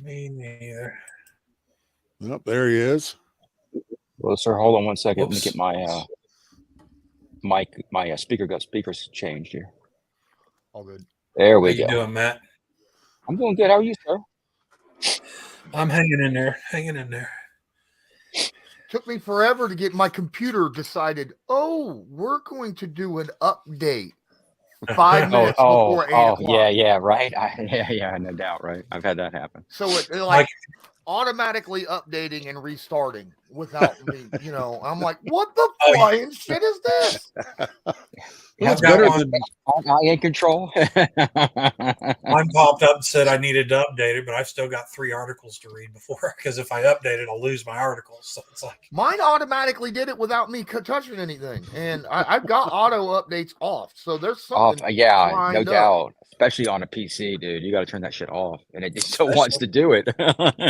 Me neither. Nope, there he is. Well, sir, hold on one second. Whoops. Let me get my my speakers changed here. All good. There How we you go. doing, Matt? I'm doing good. How are you, sir? I'm hanging in there. Hanging in there. Took me forever to get my computer decided, oh, we're going to do an update 5 minutes before 8 o'clock. Yeah, right. Yeah, no doubt, right. I've had that happen. So it like automatically updating and restarting without me, I'm like, what the flying shit is this? That's better than I in control. Mine popped up and said I needed to update it, but I've still got 3 articles to read before, because if I update it, I'll lose my articles. So it's like mine automatically did it without me touching anything, and I've got auto updates off. So there's something. Yeah, no doubt. Especially on a PC, dude. You got to turn that shit off, and it just still wants to do it.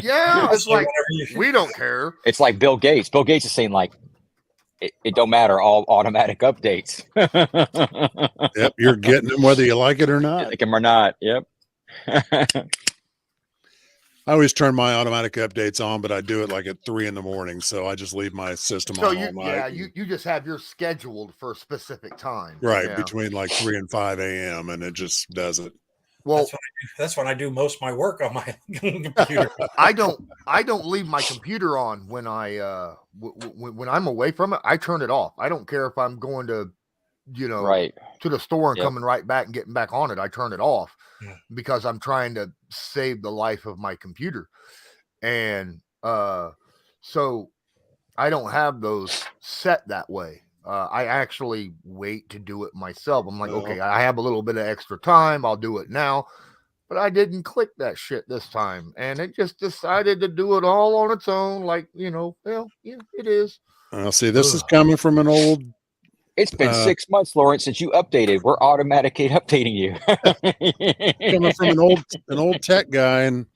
Yeah, it's like we don't care. It's like Bill Gates. Bill Gates is saying like, it don't matter, all automatic updates. Yep, you're getting them whether you like it or not. Like them or not. Yep. I always turn my automatic updates on, but I do it like at 3 a.m. So I just leave my system on all night. Yeah, you just have yours scheduled for a specific time. Right, yeah. Between like 3 and 5 a.m. and it just does it. Well, that's when I do most of my work on my computer. I don't leave my computer on when when I'm away from it. I turn it off. I don't care if I'm going to, to the store and coming right back and getting back on it. I turn it off because I'm trying to save the life of my computer. And so I don't have those set that way. I actually wait to do it myself. I'm like, okay, I have a little bit of extra time. I'll do it now. But I didn't click that shit this time. And it just decided to do it all on its own. Like, it is. See, this is coming from an old. It's been 6 months, Lawrence, since you updated. We're automatically updating you. Coming from an old tech guy. And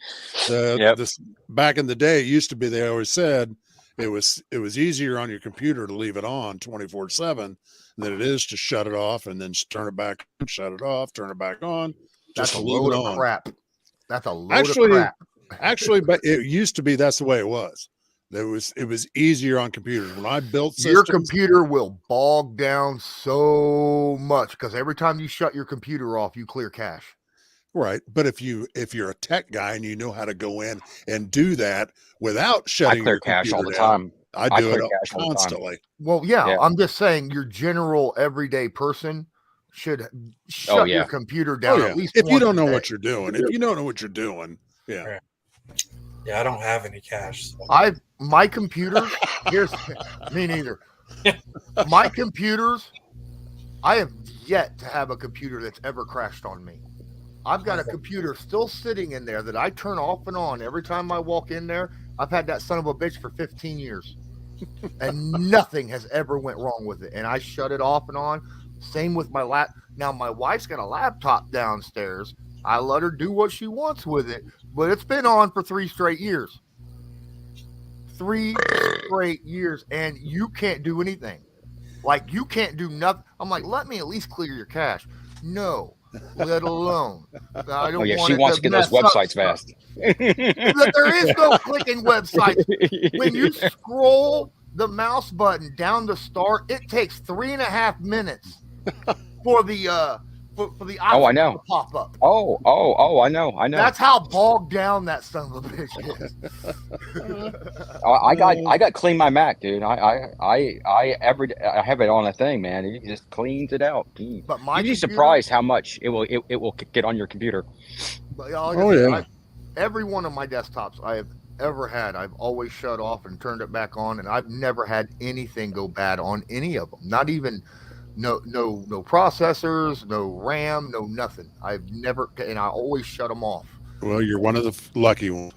this back in the day, it used to be, they always said, it was easier on your computer to leave it on 24/7 than it is to shut it off and then turn it back, shut it off, turn it back on. That's a load of crap. That's a load of crap. Actually, but it used to be that's the way it was. It was easier on computers. When I built systems, your computer will bog down so much because every time you shut your computer off, you clear cache. Right. But if you're a tech guy and you know how to go in and do that without shutting your cache all the down, time. I do it constantly. Well, yeah, I'm just saying your general everyday person should shut your computer down at least if you don't know what you're doing. If you don't know what you're doing, yeah. Yeah, I don't have any cache. So. My computers, here's me neither. My computers, I have yet to have a computer that's ever crashed on me. I've got a computer still sitting in there that I turn off and on every time I walk in there. I've had that son of a bitch for 15 years. And nothing has ever went wrong with it. And I shut it off and on. Same with my lap. Now, my wife's got a laptop downstairs. I let her do what she wants with it. But it's been on for 3 straight years. 3 straight years. And you can't do anything. Like, you can't do nothing. I'm like, let me at least clear your cache. No. Let alone. I don't want she wants to get those websites fast. There is no clicking websites. When you scroll the mouse button down to start, it takes 3.5 minutes for the option I know. to pop up. I know. That's how bogged down that son of a bitch is. I got clean my Mac, dude. I have it on a thing, man. It just cleans it out. But you'd be surprised how much it will get on your computer. But every one of my desktops I have ever had, I've always shut off and turned it back on, and I've never had anything go bad on any of them. Not even no processors, no RAM, no nothing. I've never, and I always shut them off. Well, you're one of the lucky ones.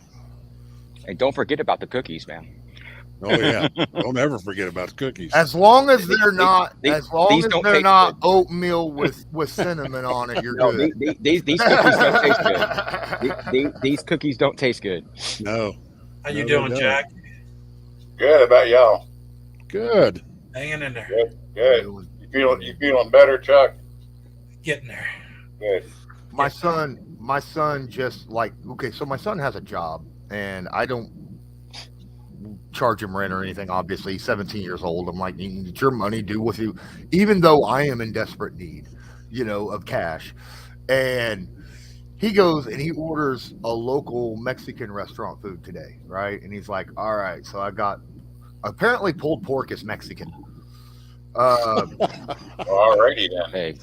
And don't forget about the cookies, man. Oh yeah, don't ever forget about the cookies. As long as they're not oatmeal with cinnamon on it, you're good. These cookies don't taste good. These cookies don't taste good. No. How you doing, Jack? Good. How about y'all? Good. Hanging in there. Good. You feeling better, Chuck? Getting there. Good. My son my son just like, okay, so my son has a job, and I don't charge him rent or anything. Obviously, he's 17 years old. I'm like, it's your money, do with you, even though I am in desperate need, of cash. And he goes and he orders a local Mexican restaurant food today, right? And he's like, all right, so I got, apparently pulled pork is Mexican. Alrighty then. Hey,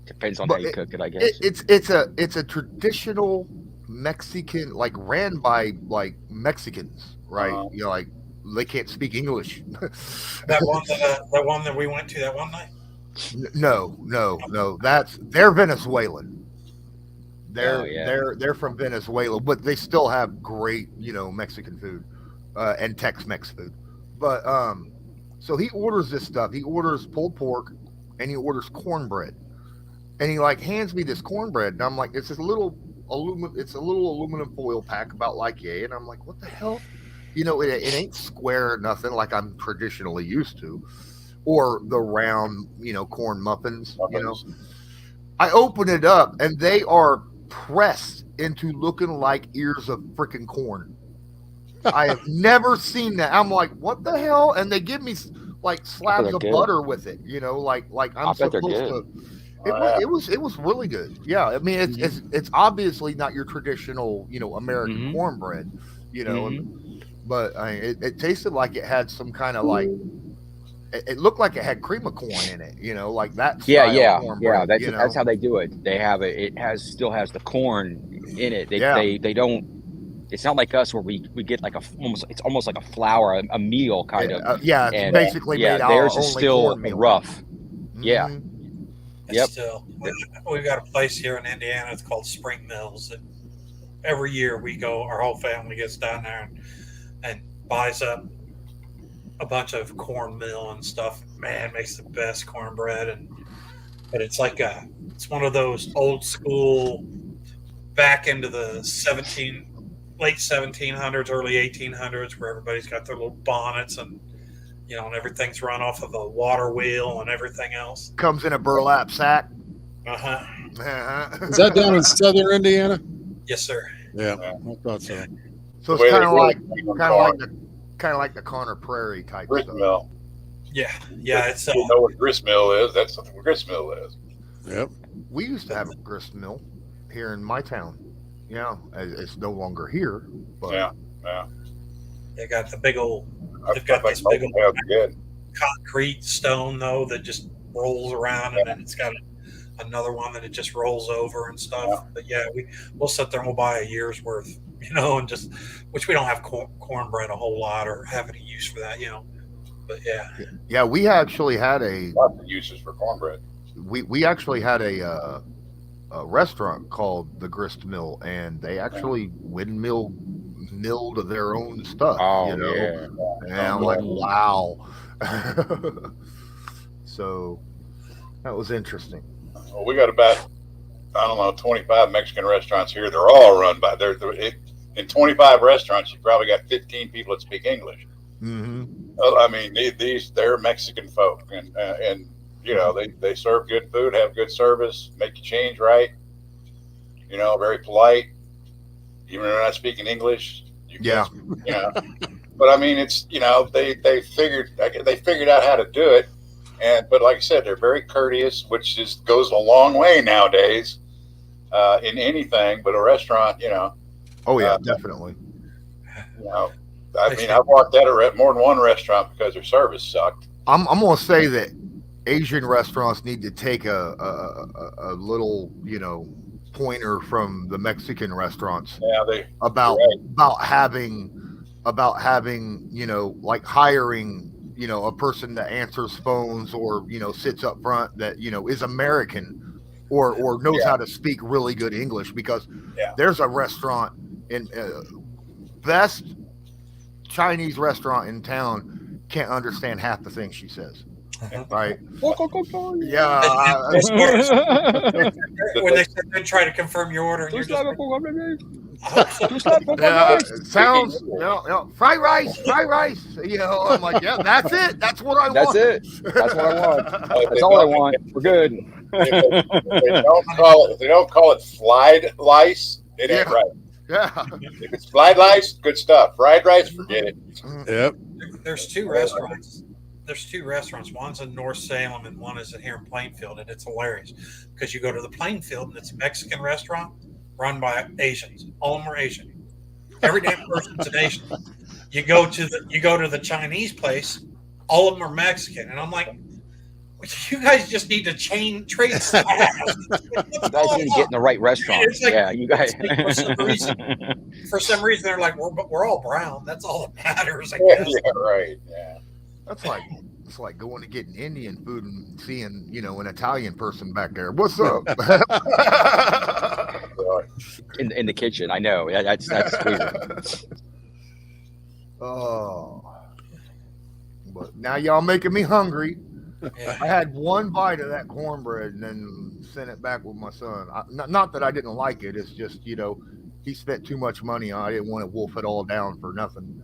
depends on how you cook it, I guess. It's a traditional Mexican, like ran by like Mexicans, right? Like they can't speak English. That one that we went to that one night. No. They're Venezuelan. They're from Venezuela, but they still have great, Mexican food and Tex-Mex food. But so he orders this stuff. He orders pulled pork and he orders cornbread. And he like hands me this cornbread, and I'm like, it's a little aluminum foil pack about like yay, and I'm like, what the hell? It ain't square or nothing like I'm traditionally used to, or the round, corn muffins. I open it up, and they are pressed into looking like ears of freaking corn. I have never seen that. I'm like, what the hell? And they give me like slabs of butter with it, like I'm supposed to. It was really good. Yeah, I mean it's obviously not your traditional American cornbread, but it tasted like it had some kind of like it looked like it had cream of corn in it, like that. Yeah. That's how they do it. They have it. It still has the corn in it. They don't. It's not like us where we get like it's almost like a flour, a meal kind of. Yeah, it's basically made out theirs of is still rough. Yeah. Yep. Still, we've got a place here in Indiana. It's called Spring Mills. That every year we go, our whole family gets down there and buys up a bunch of cornmeal and stuff. Man, makes the best cornbread, but it's like it's one of those old school, back into the late 1700s, early 1800s, where everybody's got their little bonnets and and everything's run off of a water wheel and everything else. Comes in a burlap sack. Is that down in southern Indiana? Yes, sir. Yeah, I thought so. So it's kind of like the Connor Prairie type grist stuff. mill. Yeah. It's you know what grist mill is? That's what grist mill is. Yep. We used to have a grist mill here in my town. Yeah, it's no longer here. But yeah. They got the big old. They've got this big old concrete stone though that just rolls around, and then it's got another one that it just rolls over and stuff. Yeah. But yeah, we'll sit there and we'll buy a year's worth, and just which we don't have cornbread a whole lot or have any use for that, But yeah, we actually had lots of uses for cornbread. We actually had a restaurant called the Grist Mill, and they actually milled their own stuff. Yeah. And I'm like, wow. So that was interesting. Well, we got about 25 Mexican restaurants here. They're all run by in 25 restaurants. You probably got 15 people that speak English. I mean, they're Mexican folk, and they serve good food, have good service, make you change right. Very polite. Even if they're not speaking English, But I mean, it's they figured out how to do it, but like I said, they're very courteous, which just goes a long way nowadays in anything. But a restaurant, Oh yeah, definitely. I mean, I've walked out of more than one restaurant because their service sucked. I'm gonna say that Asian restaurants need to take a little pointer from the Mexican restaurants. Yeah, about having like hiring a person that answers phones or sits up front that is American or knows how to speak really good English, because there's a restaurant in best Chinese restaurant in town, can't understand half the things she says. Right. Yeah. When they sit there and try to confirm your order, and you're just sounds fried rice. I'm like, yeah, that's it. That's what I want. That's it. That's what I want. That's all I want. We're good. if they don't call it fried rice, it ain't right. Yeah. If it's fried rice, good stuff. Fried rice, forget it. Yep. There's two restaurants. One's in North Salem and one is in here in Plainfield, and it's hilarious because you go to the Plainfield and it's a Mexican restaurant run by Asians. All of them are Asian. Every damn person's an Asian. You go to the Chinese place, all of them are Mexican, and I'm like, you guys just need to trade staff. You guys need to get in the right restaurant. Like, yeah, you guys. For some reason, they're like, we're all brown. That's all that matters. I Yeah, guess. right. Yeah. It's like going to get an Indian food and seeing, an Italian person back there. What's up? in the kitchen, I know. That's weird. Oh, but now y'all making me hungry. Yeah. I had one bite of that cornbread and then sent it back with my son. Not that I didn't like it. It's just, he spent too much money on it. I didn't want to wolf it all down for nothing.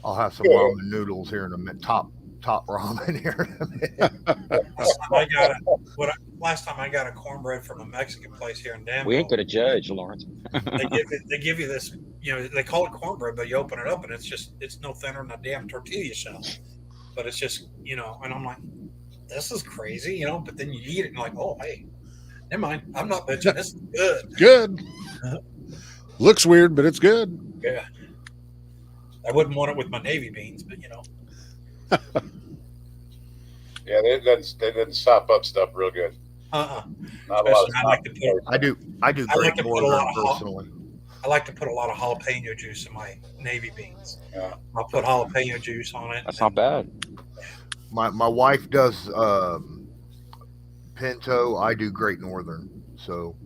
I'll have some ramen noodles here in a minute. Top ramen here in a minute. Last time I got a cornbread from a Mexican place here in Danville. We ain't gonna judge, Lawrence. they give you this, they call it cornbread, but you open it up and it's no thinner than a damn tortilla shell. But it's just, and I'm like, this is crazy, but then you eat it and you're like, oh, hey, never mind. I'm not bitching. This is good. Good. Looks weird, but it's good. Yeah. I wouldn't want it with my Navy beans, but Yeah, they didn't sop up stuff real good. Not a lot of I do great northern personally. I like to put a lot of jalapeno juice in my Navy beans. Yeah. I'll put jalapeno juice on it. That's not bad. My wife does pinto. I do great northern. So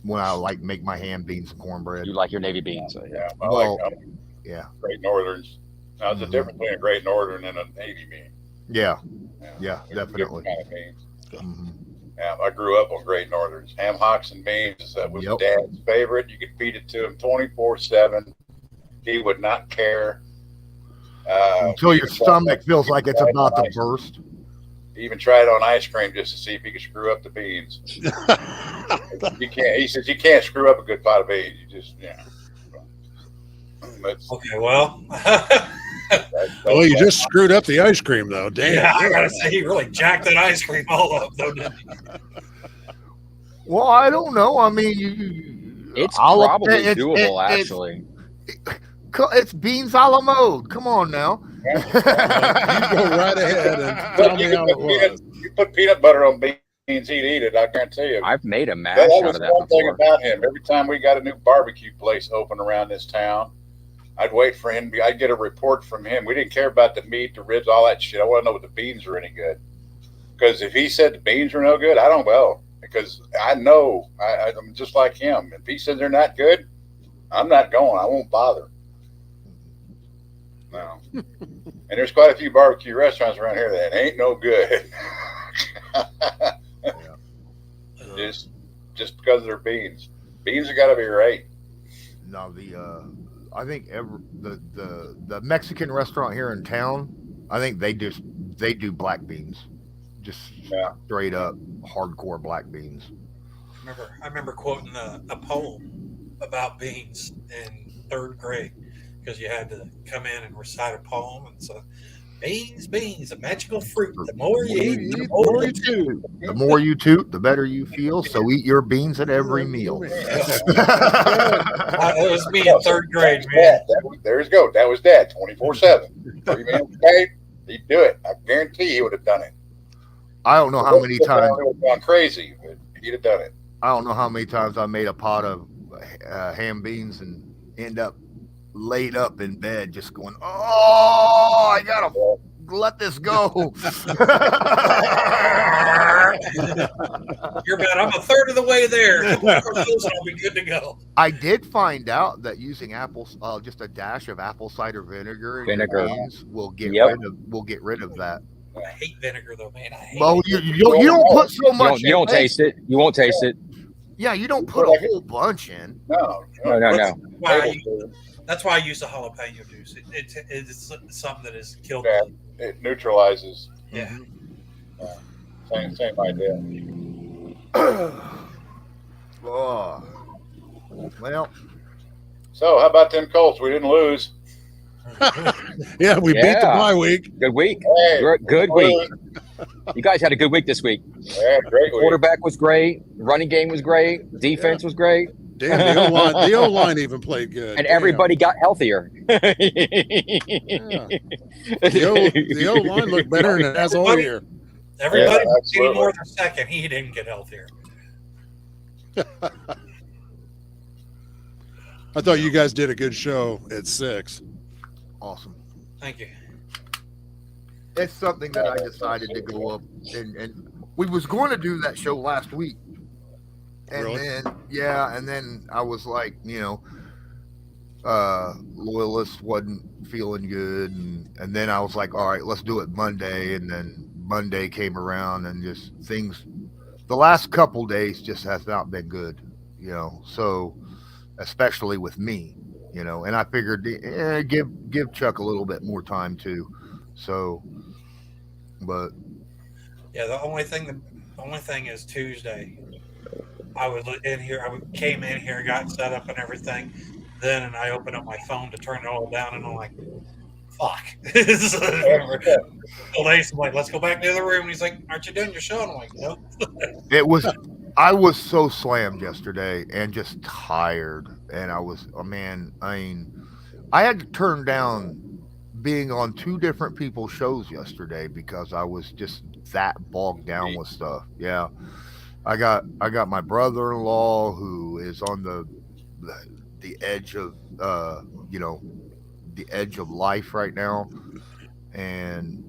when I like make my hand beans and cornbread. You like your Navy beans. So Yeah, yeah. Great Northerns. Now, there's a difference between a Great Northern and a Navy bean. Yeah, Yeah, definitely. Kind of beans. Mm-hmm. Yeah, I grew up on Great Northerns. Ham hocks and beans was Dad's favorite. You could feed it to him 24/7. He would not care. Until your stomach feels like it's about to burst. He even tried on ice cream just to see if he could screw up the beans. You can't. He says you can't screw up a good pot of beans. You just, Okay, well. Well, you just screwed up the ice cream, though. Damn. Yeah, I gotta say, he really jacked that ice cream all up, though, didn't he? Well, I don't know. I mean, it's probably doable, actually. It's beans a la mode. Come on now. You go right ahead and tell me how it was. You put peanut butter on beans, he'd eat it. I guarantee you. I've made a mash that out was of that one thing before. about him. Every time we got a new barbecue place open around this town, I'd wait for him. I'd get a report from him. We didn't care about the meat, the ribs, all that shit. I want to know if the beans are any good. Because if he said the beans are no good, I don't well. Because I know I'm just like him. If he says they're not good, I'm not going. I won't bother. No. And there's quite a few barbecue restaurants around here that ain't no good. Just because of their beans. Beans have got to be right. No, I think the Mexican restaurant here in town, I think they do black beans, just straight up hardcore black beans. I remember quoting a poem about beans in 3rd grade because you had to come in and recite a poem, and so beans, a magical fruit. The more you eat, the more you toot. The more you toot, the better you feel. So eat your beans at every meal. That was me in 3rd grade, man. There you go. That was Dad, 24/7. 3 minutes a day, he'd do it. I guarantee he would have done it. I don't know how many times. He would have gone crazy, but he'd have done it. I don't know how many times I made a pot of ham beans and end up laid up in bed just going, oh, I gotta let this go. You're bad. I'm a third of the way there. I'll be good to go. I did find out that using just a dash of apple cider vinegar in your beans will get rid of that. I hate vinegar though, man. You don't put so much. You don't taste it. You won't taste it. Yeah, you don't put a whole bunch in. No. That's why I use the jalapeno juice. It's something that is killed. It neutralizes. Yeah. Same idea. Oh. Well. So how about them Colts? We didn't lose. Yeah, we beat the bye week. Good week. Hey, good week. You guys had a good week this week. Yeah, great week. Quarterback was great. Running game was great. Defense was great. Damn, the O-line even played good. And everybody got healthier. Yeah. The O-line looked better than it has all year. Everybody was getting more than second. He didn't get healthier. I thought you guys did a good show at 6. Awesome. Thank you. It's something that I decided to go up and we was going to do that show last week. And really? then I was like, Loyalist wasn't feeling good and then I was like, all right, let's do it Monday, and then Monday came around and just things the last couple days just has not been good, so especially with me, and I figured give Chuck a little bit more time too. So, but yeah, the only thing is Tuesday. I was in here. I came in here, got set up and everything. Then, and I opened up my phone to turn it all down, and I'm like, "Fuck!" I'm like, "Let's go back to the other room." And he's like, "Aren't you doing your show?" And I'm like, "Nope." I was so slammed yesterday and just tired, and I had to turn down being on 2 different people's shows yesterday because I was just that bogged down with stuff. Yeah. I got my brother-in-law who is on the edge of the edge of life right now, and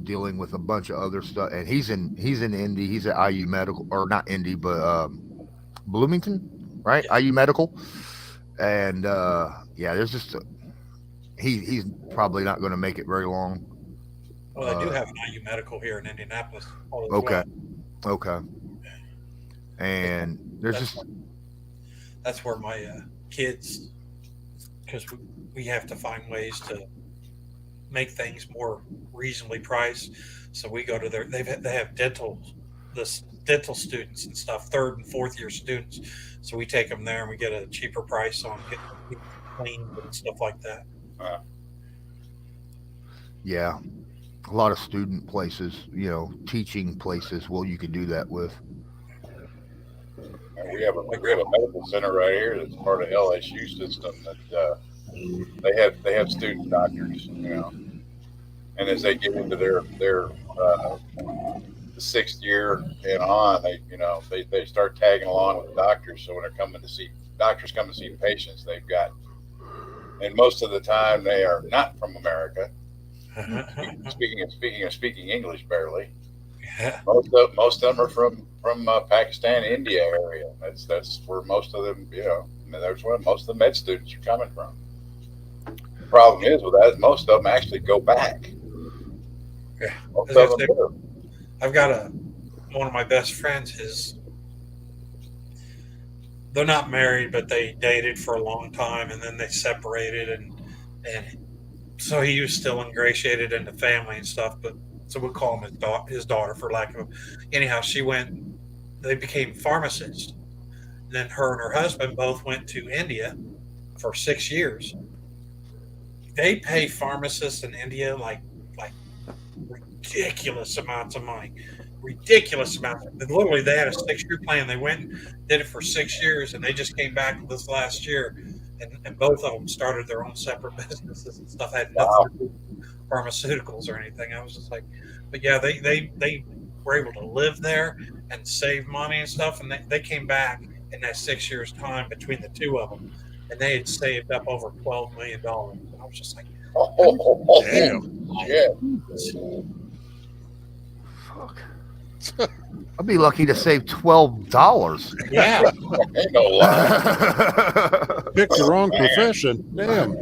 dealing with a bunch of other stuff. And he's in Indy. He's at IU Medical, or not Indy, but Bloomington, right? Yeah. IU Medical. And there's just he's probably not going to make it very long. Well, they do have an IU Medical here in Indianapolis. Okay. And that's where my kids, because we have to find ways to make things more reasonably priced. So we go to they have dental students and stuff, 3rd and 4th year students. So we take them there and we get a cheaper price on getting cleaned and stuff like that. Yeah. A lot of student places, teaching places, you can do that with. And we have a medical center right here that's part of LSU system that they have student doctors, and as they get into their 6th year and on, they start tagging along with doctors. So when they're coming to see patients, they've got, and most of the time they are not from America. Speaking English barely. Yeah. Most of them are from Pakistan, India area. That's where most of them, that's where most of the med students are coming from. The problem is with that is most of them actually go back. Yeah. Most of them do. I've got one of my best friends. They're not married, but they dated for a long time, and then they separated, and so he was still ingratiated in the family and stuff, but so we'll call him his daughter for lack of. Anyhow, they became pharmacists. Then her and her husband both went to India for 6 years. They pay pharmacists in India like ridiculous amounts of money. Ridiculous amounts. Literally, they had a 6-year plan. They went and did it for 6 years, and they just came back this last year. And both of them started their own separate businesses and stuff. Had nothing to do with pharmaceuticals or anything. I was just like, but yeah, they were able to live there and save money and stuff. And they came back in that 6 years time between the two of them, and they had saved up over $12 million. And I was just like, damn. Yeah. Fuck. I'd be lucky to save $12. Yeah. Ain't no lie. Picked the wrong profession. Damn.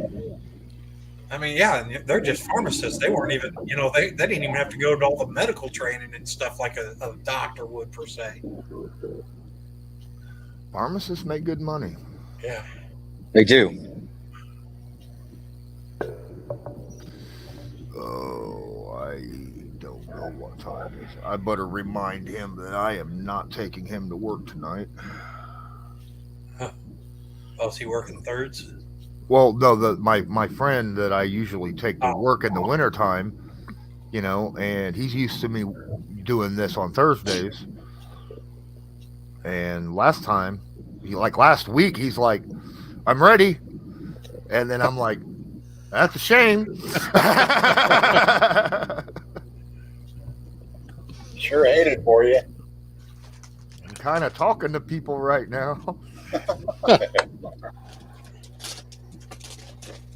I mean, yeah, they're just pharmacists. They weren't even, they didn't even have to go to all the medical training and stuff like a doctor would per se. Pharmacists make good money. Yeah. They do. Oh, I don't know what time is it? I better remind him that I am not taking him to work tonight. Oh, is he working thirds? Well, no, my friend that I usually take to work in the wintertime, and he's used to me doing this on Thursdays. And last week, he's like, I'm ready. And then I'm like, that's a shame. Sure hate it for you. I'm kind of talking to people right now.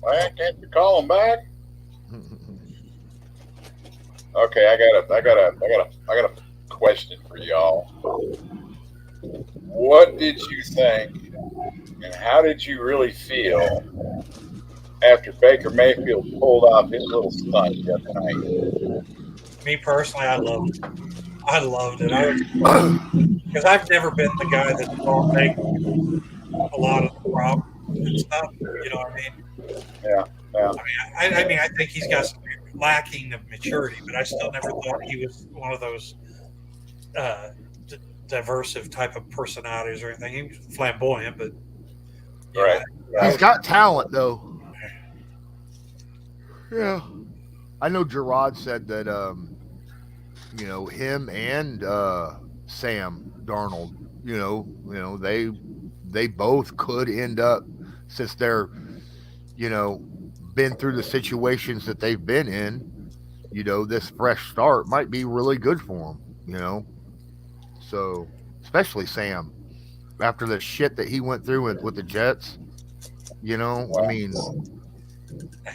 Why can't you call them back? Okay, I got a question for y'all. What did you think, and how did you really feel after Baker Mayfield pulled off his little stunt the other night? Me personally, I loved it. Because I've never been the guy that's brought Baker a lot of the problems and stuff. You know what I mean? Yeah. I mean, I think he's got some lacking of maturity, but I still never thought he was one of those diversive type of personalities or anything. He was flamboyant, but right. He's got talent, though. Yeah, I know Gerard said that. Him and Sam Darnold. They both could end up, since they're, been through the situations that they've been in. This fresh start might be really good for them. So, especially Sam, after the shit that he went through with the Jets. I mean,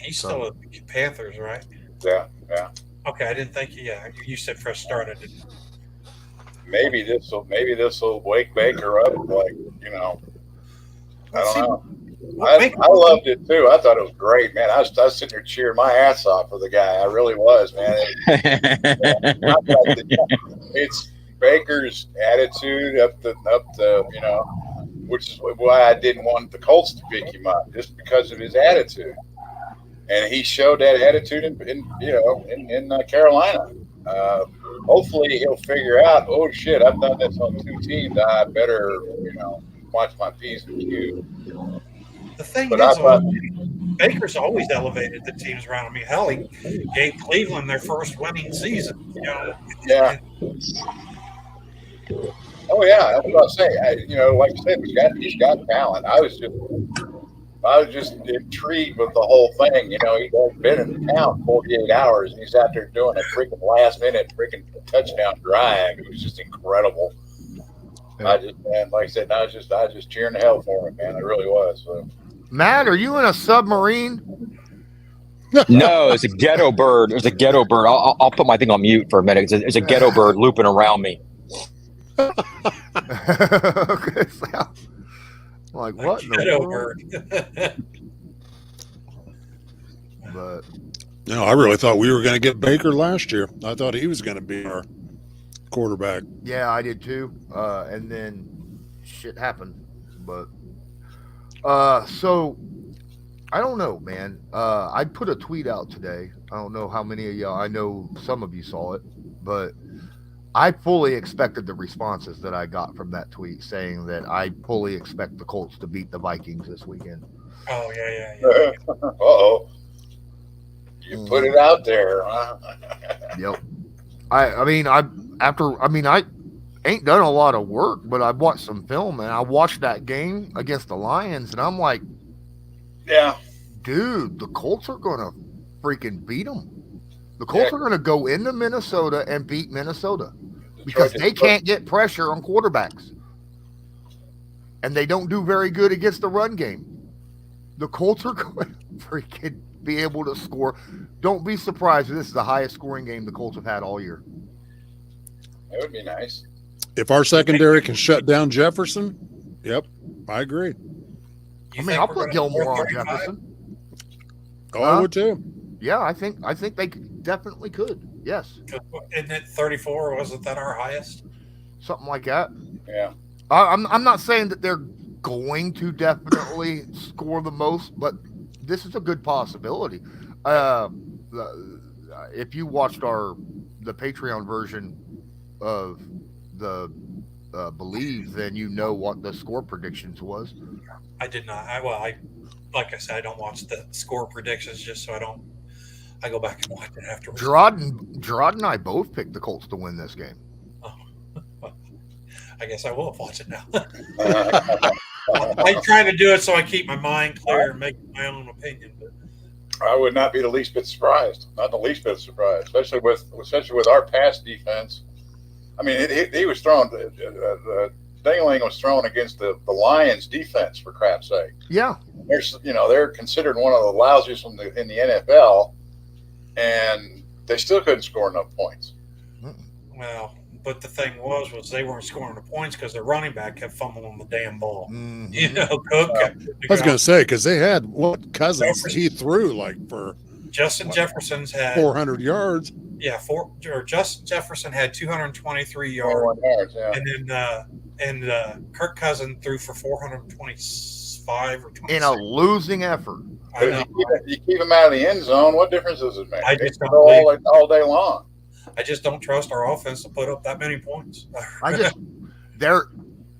he's still with the Panthers, right? Yeah. Okay, I didn't think. Yeah, you said fresh start. I didn't. Maybe this will wake Baker up. Like, I don't know. I loved it too. I thought it was great, man. I was sitting there cheering my ass off for the guy. I really was, man. It's Baker's attitude up the which is why I didn't want the Colts to pick him up, just because of his attitude. And he showed that attitude in Carolina. Hopefully he'll figure out, oh shit, I've done this on two teams. I better, watch my P's and Q's. The thing is, Baker's always elevated the teams around him. I mean, hell, he gave Cleveland their first winning season. Yeah. Oh yeah, that's what I was saying. Like you said, he's got talent. I was just intrigued with the whole thing. He's been in town 48 hours, and he's out there doing a freaking last-minute freaking touchdown drive. It was just incredible. Yeah. Like I said, I was just cheering the hell for him, man. I really was. So. Matt, are you in a submarine? No, it's a ghetto bird. There's a ghetto bird. I'll put my thing on mute for a minute. It's a ghetto bird looping around me. Okay, so. Like what? Ghetto bird. But I really thought we were going to get Baker last year. I thought he was going to be our quarterback. Yeah, I did too. And then shit happened. But so I don't know, man. I put a tweet out today. I don't know how many of y'all. I know some of you saw it, but I fully expected the responses that I got from that tweet saying that I fully expect the Colts to beat the Vikings this weekend. Oh, yeah. Uh-oh. You put it out there, huh? Yep. I ain't done a lot of work, but I've watched some film, and I watched that game against the Lions, and I'm like, yeah, dude, the Colts are going to freaking beat them. The Colts are going to go into Minnesota and beat Minnesota because they can't get pressure on quarterbacks. And they don't do very good against the run game. The Colts are going to freaking be able to score. Don't be surprised if this is the highest scoring game the Colts have had all year. That would be nice. If our secondary can shut down Jefferson, yep, I agree. I'll put Gilmore on Jefferson. Oh, I would too. Yeah, I think they definitely could. Yes. Isn't it 34? Wasn't that our highest? Something like that. Yeah. I'm not saying that they're going to definitely score the most, but this is a good possibility. If you watched our the Patreon version of the Believe, then you know what the score predictions was. I did not. I like I said, I don't watch the score predictions just so I go back and watch it afterwards. Gerard and I both picked the Colts to win this game. Oh, well, I guess I will watch it now. I try to do it so I keep my mind clear and make my own opinion. But I would not be the least bit surprised. Not the least bit surprised, especially with our pass defense. I mean, he was thrown. Dingling was thrown against the Lions defense, for crap's sake. Yeah, they're considered one of the lousiest in the NFL, and they still couldn't score enough points. Well, but the thing was they weren't scoring the points because their running back kept fumbling the damn ball. Mm-hmm. Cook kept. I was going to say, because they had Cousins he threw for Justin Jefferson's had 400 yards. Yeah, Justin Jefferson had 223 yards, yeah. And then Kirk Cousins threw for 425 or 26. In a losing effort. If you keep them out of the end zone, what difference does it make? I just don't all day long. I just don't trust our offense to put up that many points.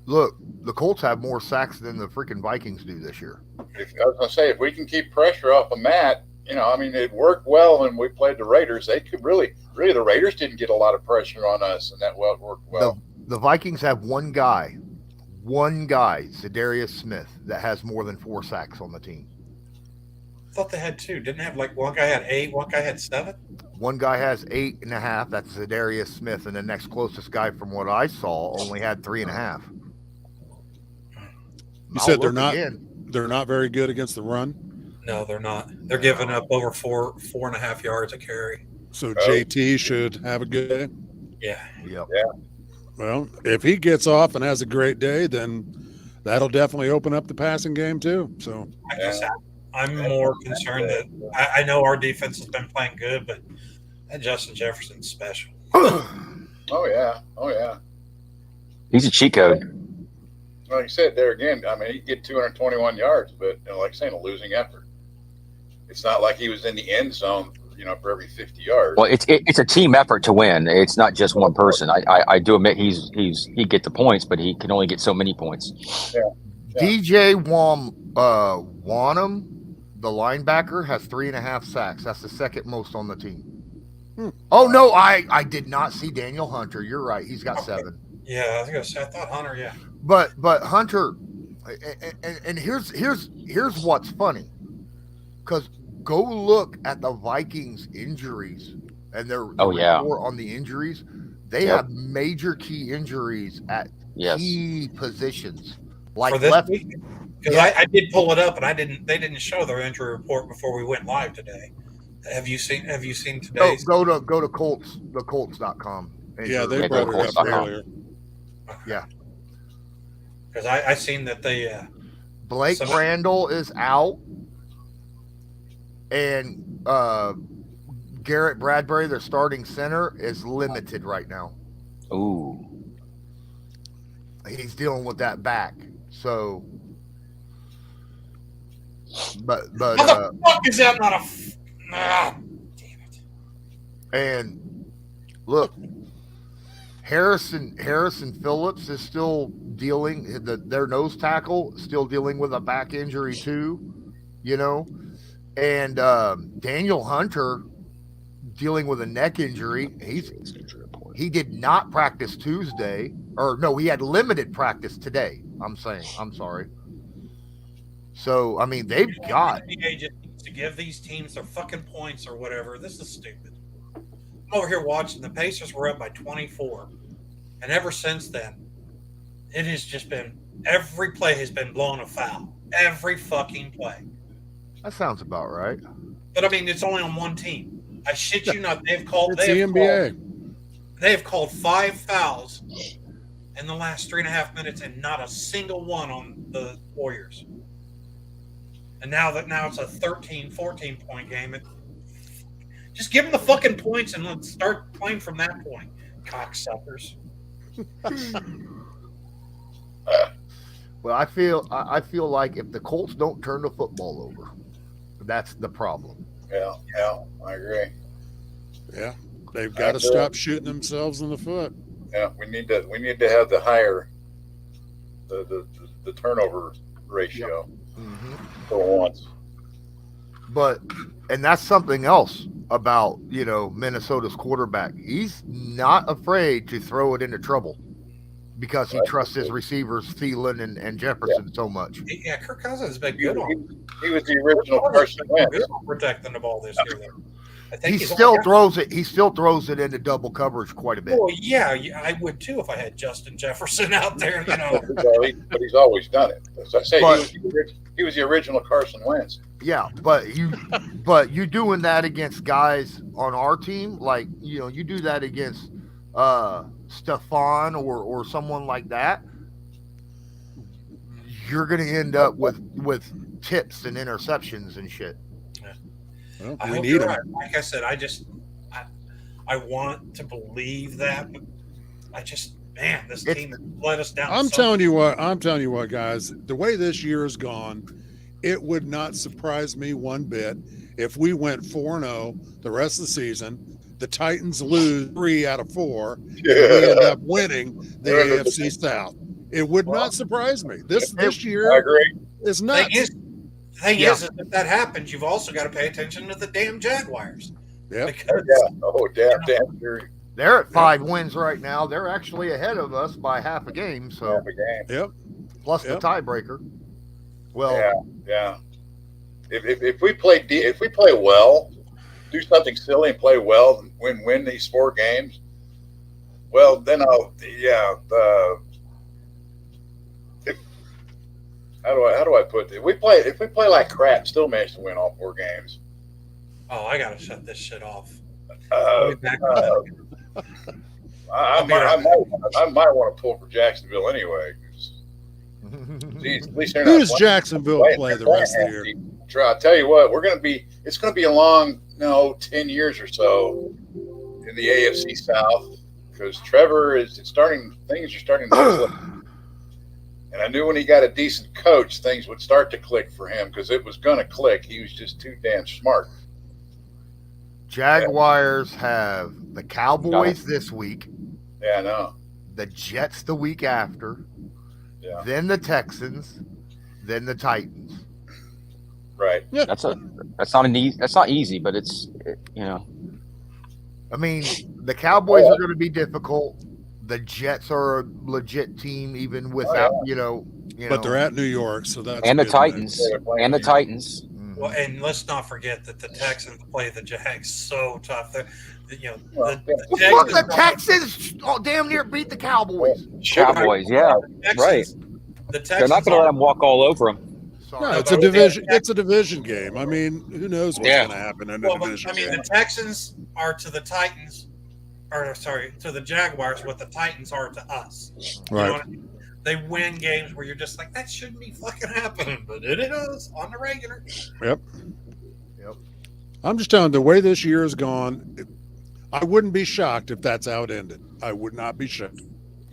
Look, the Colts have more sacks than the freaking Vikings do this year. I was going to say, if we can keep pressure off of Matt, it worked well when we played the Raiders. They could really the Raiders didn't get a lot of pressure on us, and that worked well. The Vikings have one guy, Zadarius Smith, that has more than 4 sacks on the team. I thought they had 2. Didn't have one guy had 8, one guy had 7? One guy has 8.5. That's Zadarius Smith, and the next closest guy, from what I saw, only had 3.5. You said they're not very good against the run? No, they're not. They're giving up over 4.5 yards a carry. So JT should have a good day? Yeah. Yep. Yeah. Well, if he gets off and has a great day, then that'll definitely open up the passing game too. So I guess I'm more concerned that I know our defense has been playing good, but that Justin Jefferson's special. Oh yeah. He's a cheat code. Like you said there again, he could get 221 yards, but like I say, in a losing effort. It's not like he was in the end zone, for every 50 yards. Well, it's a team effort to win. It's not just one person. I do admit he get the points, but he can only get so many points. Yeah. DJ Wanham, the linebacker, has 3.5 sacks. That's the second most on the team. Oh no, I did not see Daniel Hunter. You're right. He's got 7. Yeah, I was gonna say I thought Hunter. Yeah. But Hunter, and here's what's funny, because go look at the Vikings injuries and their report on the injuries. They have major key injuries at key positions, like for this left. Because I did pull it up, and they didn't show their injury report before we went live today. Have you seen today's? Go to Colts, thecolts.com. Yeah, they brought it up earlier. Yeah. Because I seen that they Blake Randall is out, and Garrett Bradbury, their starting center, is limited right now. Ooh, he's dealing with that back. So, but how the fuck is that not a? Damn it! And look, Harrison Phillips is still dealing. Their nose tackle still dealing with a back injury too, and Daniel Hunter dealing with a neck injury. He did not practice Tuesday, or no, he had limited practice today. I'm sorry. So they've got. The NBA just needs to give these teams their fucking points or whatever. This is stupid. I'm over here watching. The Pacers were up by 24, and ever since then, it has just been every play has been blown a foul. Every fucking play. That sounds about right. But it's only on one team. I shit you not. They've called. It's the NBA. They have called 5 fouls in the last 3.5 minutes, and not a single one on the Warriors. And now it's a 13, 14-point game. Just give them the fucking points and let's start playing from that point, cocksuckers. Well, I feel like if the Colts don't turn the football over, that's the problem. Yeah, I agree. Yeah. They've got to stop shooting themselves in the foot. Yeah, we need to have the higher the turnover ratio for once. And that's something else about, Minnesota's quarterback. He's not afraid to throw it into trouble because he trusts his receivers, Thielen and Jefferson, so much. Yeah, Kirk Cousins has been good on. He was the original Carson Wentz. Protecting the ball this year, though. I think he still throws it into double coverage quite a bit. Well, yeah, I would too if I had Justin Jefferson out there, But he's always done it. As I say, he was the original Carson Wentz. Yeah, but you doing that against guys on our team, like you do that against Stefan or someone like that, you're going to end up with tips and interceptions and shit. Well, I hope you're right. Like I said, I want to believe that, but this team let us down. I'm telling you what, guys, the way this year has gone, it would not surprise me one bit if we went 4-0 the rest of the season. The Titans lose 3 out of 4, and we end up winning the AFC South. It would not surprise me. This year I agree. is nuts. The thing is, if that happens, you've also got to pay attention to the damn Jaguars. Yeah. Damn sure. They're at 5 wins right now. They're actually ahead of us by half a game. So, plus the tiebreaker. Well, yeah. If we play well, do something silly and play well, and win these 4 games, well, then how do I put it? If we play like crap, still manage to win all 4 games. Oh, I gotta shut this shit off. I might want to pull for Jacksonville anyway. Geez, at least they're not. Who does Jacksonville play the rest of the year? I'll tell you what, it's going to be a long, 10 years or so in the AFC South because Trevor things are starting to click. And I knew when he got a decent coach, things would start to click for him because it was going to click. He was just too damn smart. Jaguars have the Cowboys this week. Yeah, I know. The Jets the week after. Yeah. Then the Texans. Then the Titans. Right. Yeah. That's not easy, but it's. I mean, the Cowboys are going to be difficult. The Jets are a legit team, even without But they're at New York, so that's and the Titans and the Titans. Well, and let's not forget that the Texans play the Jags so tough. The Texans damn near beat the Cowboys. Cowboys, yeah, right. The Texans they're not going to let them walk all over them. No, it's a division. It's a division game. I mean, who knows what's going to happen in a division game? The Texans are to the Titans, to the Jaguars what the Titans are to us. Right. You know what I mean? They win games where you're just like, that shouldn't be fucking happening, but it is on the regular. Yep. I'm just telling you, the way this year has gone, I wouldn't be shocked if that's how it ended. I would not be shocked.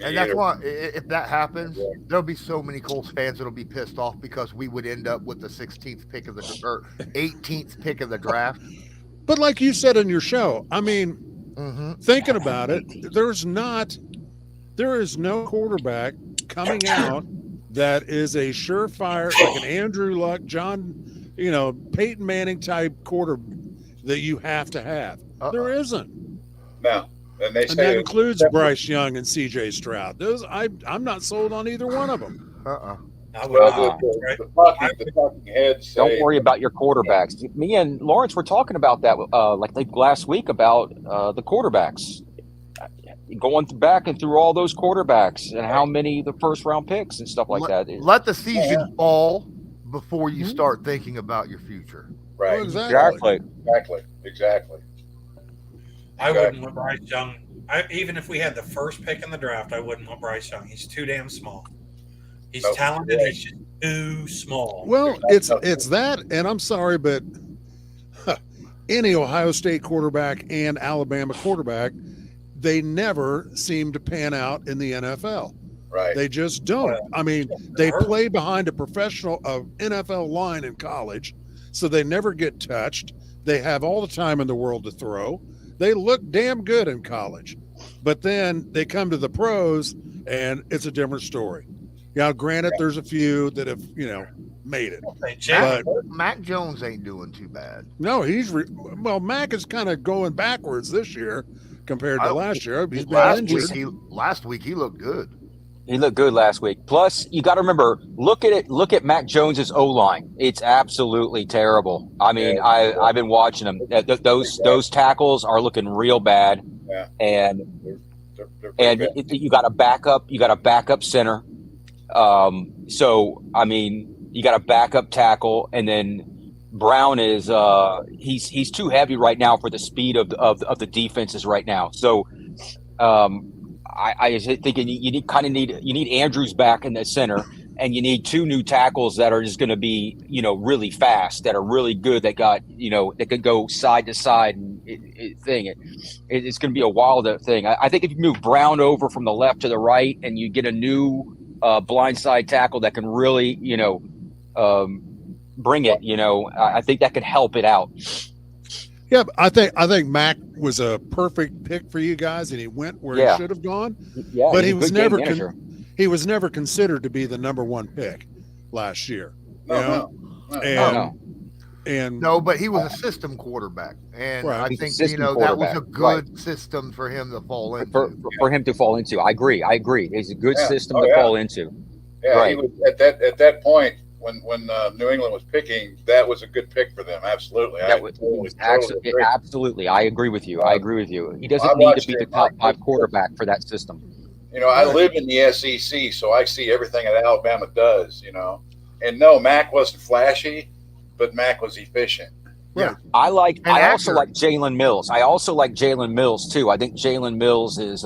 And that's why, if that happens, there'll be so many Colts fans that'll be pissed off because we would end up with the 16th pick or 18th pick of the draft. But like you said in your show, I mean, thinking about it, there is no quarterback coming out that is a surefire, like an Andrew Luck, Peyton Manning type quarter that you have to have. There isn't. No. And that includes Bryce Young and CJ Stroud. Those I'm not sold on either one of them. The talking heads say, don't worry about your quarterbacks. Me and Lawrence were talking about that like last week about the quarterbacks. Going back and through all those quarterbacks and how many the first round picks and stuff like that. Let the season fall before you start thinking about your future. Right. Well, exactly. I wouldn't want Bryce Young. Even if we had the first pick in the draft, I wouldn't want Bryce Young. He's too damn small. He's talented. He's just too small. Well, it's that, and I'm sorry, but any Ohio State quarterback and Alabama quarterback, they never seem to pan out in the NFL. Right. They just don't. I mean, they play behind a professional NFL line in college, so they never get touched. They have all the time in the world to throw. they look damn good in college, but then they come to the pros and it's a different story. Now, granted, there's a few that have, made it. But Mac Jones ain't doing too bad. No, Mac is kind of going backwards this year compared to last year. He's been injured. Last week he looked good. He looked good last week. Plus, you got to remember, look at Mac Jones's O-line. It's absolutely terrible. I mean, I've been watching them. Those tackles are looking real bad. Yeah. And you got a backup center. So I mean, you got a backup tackle, and then Brown is he's too heavy right now for the speed of the defenses right now. So I think you need Andrews back in the center, and you need two new tackles that are just going to be really fast, that are really good, that got that could go side to side and it's going to be a wild thing. I think if you move Brown over from the left to the right and you get a new blindside tackle that can really bring it, I think that could help it out. Yeah, I think Mac was a perfect pick for you guys, and he went where he should have gone. Yeah, but he was never considered to be the number one pick last year. No. But he was a system quarterback, and I think that was a good system for him to fall into. For him to fall into, I agree. It's a good system to fall into. Yeah, he was at that point. When New England was picking, that was a good pick for them. Absolutely. Absolutely. I agree with you. He doesn't need to be the top 5 quarterback for that system. I live in the SEC, so I see everything that Alabama does, And no, Mac wasn't flashy, but Mac was efficient. Yeah. I also like Jalen Mills. I also like Jalen Mills too. I think Jalen Mills is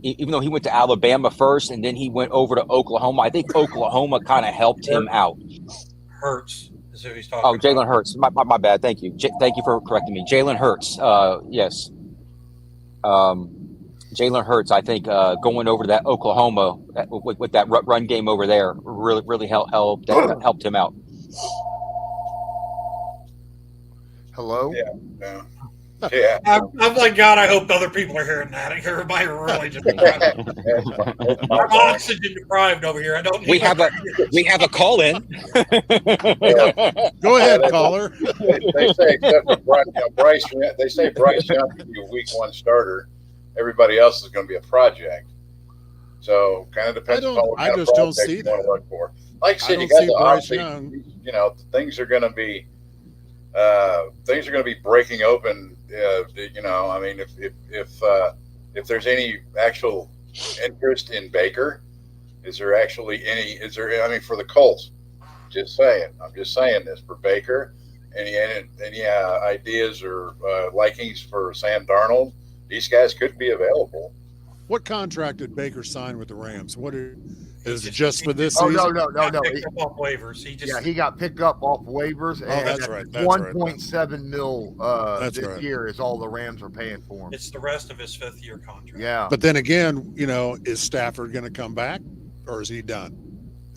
even though he went to Alabama first and then he went over to Oklahoma, I think Oklahoma kind of helped him out. Hurts is who he's talking about. Oh, Jalen Hurts. My bad. Thank you. Thank you for correcting me. Jalen Hurts. Yes. Jalen Hurts, I think going over to that Oklahoma with that run game over there really helped him out. Hello? Yeah. I'm like, God, I hope other people are hearing that. Everybody really just I'm oxygen deprived over here. I don't need we have a call in. Go ahead, caller. They say except for Bryce, they say Bryce Young could be a week 1 starter. Everybody else is going to be a project. So kind of depends on what kind of project you want to look for. Like I said, you got the offseason, things are going to be breaking open. I mean, if there's any actual interest in Baker, is there any for the Colts? I'm just saying this for Baker. Any ideas or likings for Sam Darnold? These guys could be available. What contract did Baker sign with the Rams? Is it just for this season? No. Off waivers. He got picked up off waivers. And that's right. 1.7 mil this year is all the Rams are paying for him. It's the rest of his 5th year contract. Yeah. But then again, is Stafford going to come back, or is he done?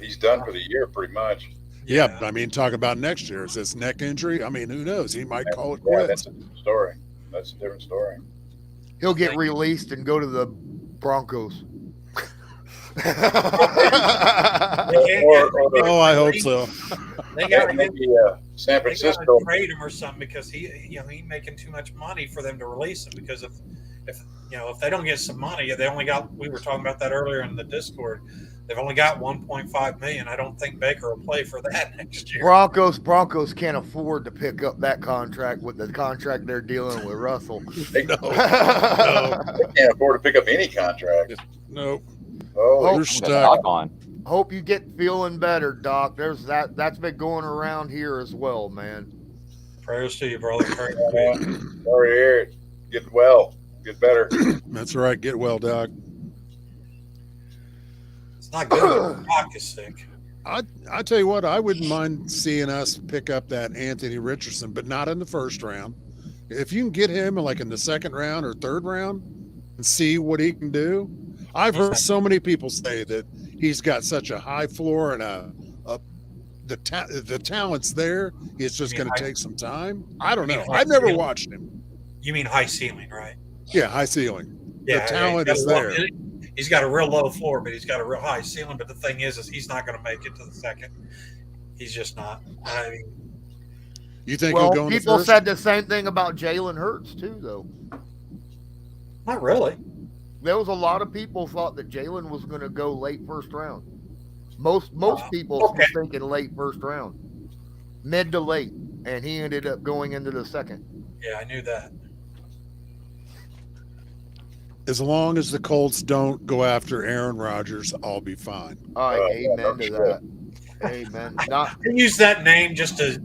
He's done for the year, pretty much. Yeah, I mean, talk about next year. Is this neck injury? I mean, who knows? He might call it quits. That's a different story. That's a different story. He'll get released and go to the Broncos. I hope so. They got San Francisco trade him or something because he's making too much money for them to release him. Because if they don't get some money, we were talking about that earlier in the Discord. They've only got $1.5 million. I don't think Baker will play for that next year. Broncos can't afford to pick up that contract with the contract they're dealing with Russell. They can't afford to pick up any contract. Nope. Oh, you're stuck. Hope you get feeling better, Doc. That's been going around here as well, man. Prayers to you, brother. Sorry to hear it. Get well. Get better. That's right. Get well, Doc. It's not good when Doc is sick. I tell you what, I wouldn't mind seeing us pick up that Anthony Richardson, but not in the first round. If you can get him like in the second round or third round and see what he can do. I've heard so many people say that he's got such a high floor and the talent's there. It's just going to take some time. I don't know. I've never watched him. You mean high ceiling, right? Yeah, high ceiling. Yeah, the talent is there. He's got a real low floor, but he's got a real high ceiling. But the thing is he's not going to make it to the second. He's just not. I mean, you think? Well, he'll go people first? said the same thing about Jalen Hurts too, though. Not really. There was a lot of people thought that Jalen was going to go late first round. Most people were thinking late first round, mid to late, and he ended up going into the second. Yeah, I knew that. As long as the Colts don't go after Aaron Rodgers, I'll be fine. All right, amen to that. Amen. I use that name just to.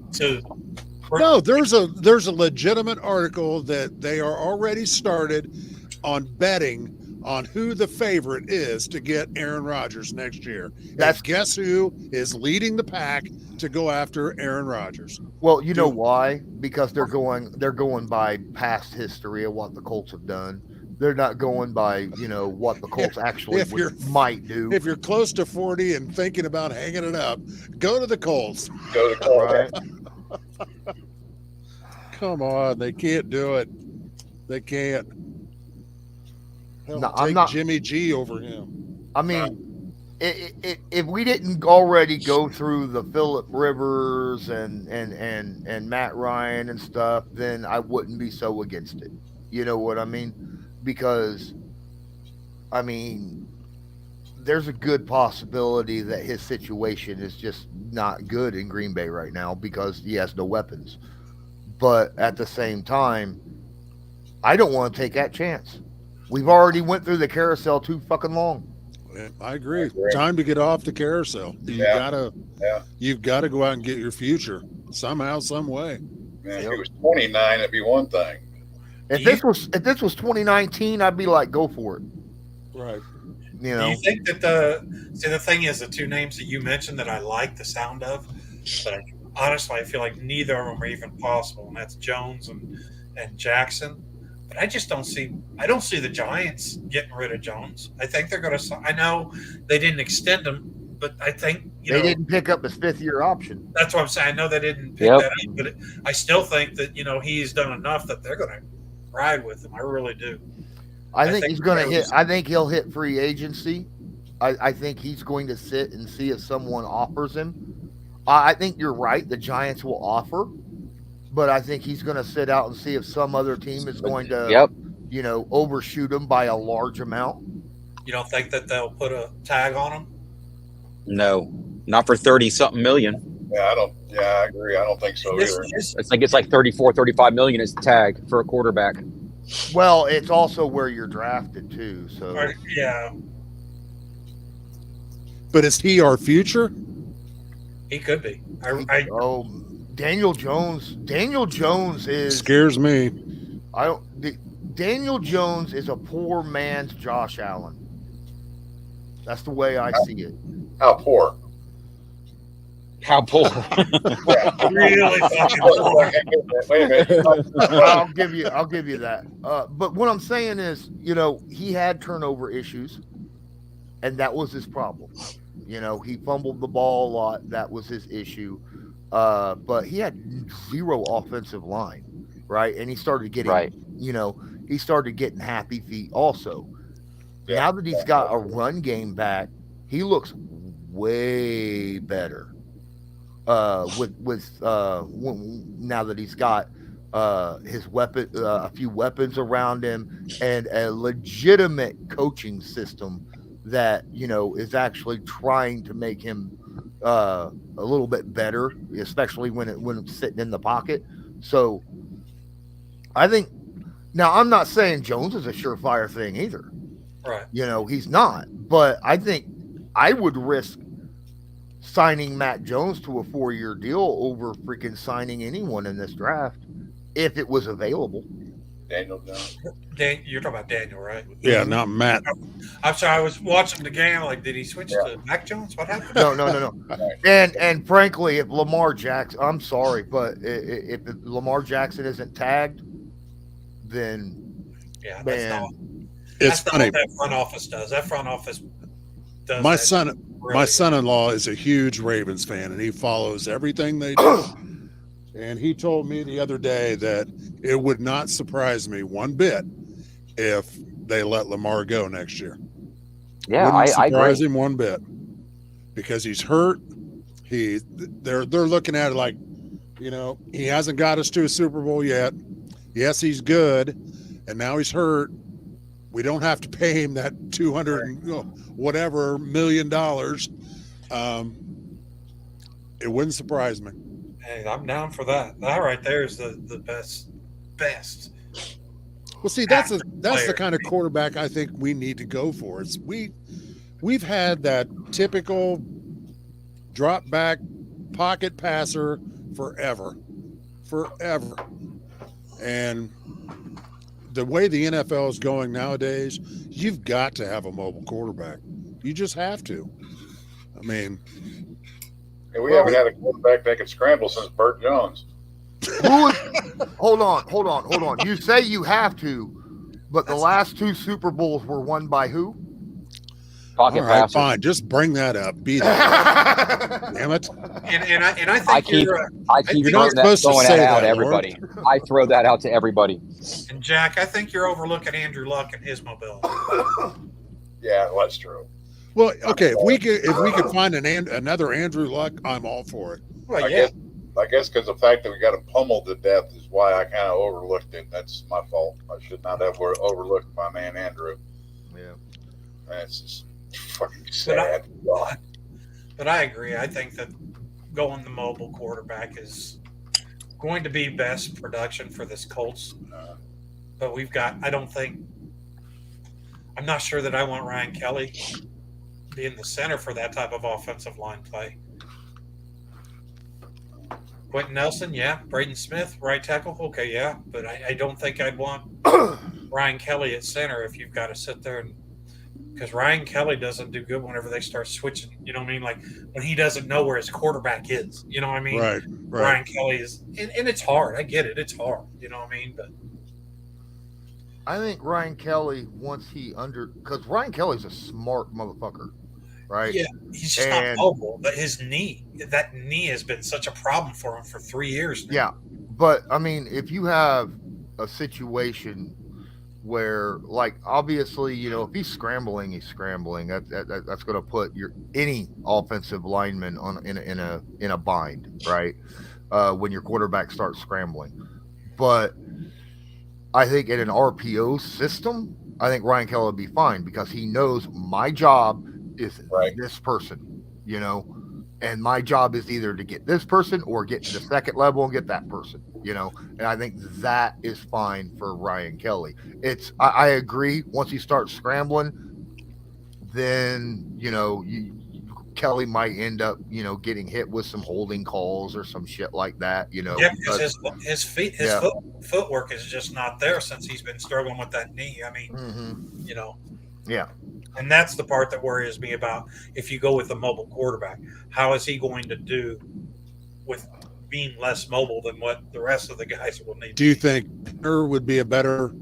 No, there's a legitimate article that they are already started on betting on who the favorite is to get Aaron Rodgers next year. And guess who is leading the pack to go after Aaron Rodgers? Well, you know why? Because they're going by past history of what the Colts have done. They're not going by, what the Colts actually might do. If you're close to 40 and thinking about hanging it up, go to the Colts. Go to the Colts. Right? Come on, they can't do it. They can't. Hell, No, take I'm not Jimmy G over him. I mean, if we didn't already go through the Phillip Rivers and Matt Ryan and stuff, then I wouldn't be so against it. You know what I mean? Because, I mean, there's a good possibility that his situation is just not good in Green Bay right now because he has no weapons. But at the same time, I don't want to take that chance. We've already went through the carousel too fucking long. I agree. Time to get off the carousel. You've got to go out and get your future somehow, some way. Man, if he was 29, it'd be one thing. If this was 2019, I'd be like, go for it. Right. Do you think that the thing is the two names that you mentioned that I like the sound of, but honestly I feel like neither of them are even possible, and that's Jones and Jackson. But I just don't see the Giants getting rid of Jones. I think they're going to. I know they didn't extend him, but I think they didn't pick up his 5th-year option. That's what I'm saying. I know they didn't pick that up, but I still think that he's done enough that they're going to ride with him. I really do. I think he's going to hit. I think he'll hit free agency. I think he's going to sit and see if someone offers him. I think you're right. The Giants will offer. But I think he's going to sit out and see if some other team is going to, overshoot him by a large amount. You don't think that they'll put a tag on him? No, not for 30-something million. Yeah, I agree. I don't think so either. It's like 34, 35 million is the tag for a quarterback. Well, it's also where you're drafted too. So yeah. But is he our future? He could be. Daniel Jones is scares me. Daniel Jones is a poor man's Josh Allen. That's the way I see it. How poor? How poor? Really fucking poor. Wait a minute. I'll give you that. But what I'm saying is, he had turnover issues, and that was his problem. He fumbled the ball a lot. That was his issue. But he had zero offensive line, right? And he started getting, he started getting happy feet also. Yeah. Now that he's got a run game back, he looks way better. Now that he's got his weapon, a few weapons around him, and a legitimate coaching system that is actually trying to make him a little bit better, especially when it's sitting in the pocket. So I think now I'm not saying Jones is a surefire thing either. Right. He's not, but I think I would risk signing Matt Jones to a 4-year deal over freaking signing anyone in this draft if it was available. Daniel Jones. You're talking about Daniel, right? Yeah, not Matt. I'm sorry. I was watching the game. Like, did he switch to Mac Jones? What happened? No. And frankly, if Lamar Jackson, I'm sorry, but if Lamar Jackson isn't tagged, then it's funny. Not what that front office does. That front office does. My son-in-law is a huge Ravens fan, and he follows everything they do. And he told me the other day that it would not surprise me one bit if they let Lamar go next year. Yeah, Wouldn't I surprise agree. him one bit because he's hurt. They're looking at it like, he hasn't got us to a Super Bowl yet. Yes, he's good, and now he's hurt. We don't have to pay him that $200 million. It wouldn't surprise me. Hey, I'm down for that. That right there is the best. Well, see, that's the kind of quarterback I think we need to go for. We've had that typical drop back pocket passer forever. And the way the NFL is going nowadays, you've got to have a mobile quarterback. You just have to. I mean, and we haven't had a quarterback that can scramble since Burt Jones. Hold on. You say you have to, but the last 2 Super Bowls were won by who? Pocket all right, passer. fine. Just bring that up. Beat it. Damn it. And I think you're you're not supposed to say that out that, to everybody. I throw that out to everybody. And Jack, I think you're overlooking Andrew Luck and his mobility. Yeah, well, that's true. Well, okay, if we could find another Andrew Luck, I'm all for it. Well, I guess because the fact that we got him pummeled to death is why I kind of overlooked it. That's my fault. I should not have overlooked my man Andrew. Yeah, that's just fucking sad. But I agree. I think that going the mobile quarterback is going to be best production for this Colts. But I'm not sure that I want Ryan Kelly being the center for that type of offensive line play. Quentin Nelson, yeah. Braden Smith, right tackle, okay, yeah. But I don't think I'd want Ryan Kelly at center if you've got to sit there because Ryan Kelly doesn't do good whenever they start switching. You know what I mean? Like when he doesn't know where his quarterback is. You know what I mean? Right. Ryan Kelly is, and it's hard. I get it. It's hard. You know what I mean? But I think Ryan Kelly, because Ryan Kelly's a smart motherfucker, right? Yeah, he's just not mobile. But that knee has been such a problem for him for 3 years now. Yeah, but I mean, if you have a situation where, like, obviously, if he's scrambling, he's scrambling. That's going to put any offensive lineman in a bind, right? When your quarterback starts scrambling, but I think in an RPO system, I think Ryan Kelly will be fine because he knows my job is this person, and my job is either to get this person or get to the second level and get that person, and I think that is fine for Ryan Kelly. I agree. Once he starts scrambling, then, Kelly might end up, getting hit with some holding calls or some shit like that, Yeah, because his footwork is just not there since he's been struggling with that knee. I mean, Yeah. And that's the part that worries me about if you go with a mobile quarterback. How is he going to do with being less mobile than what the rest of the guys will need? Do you think Pinner would be a better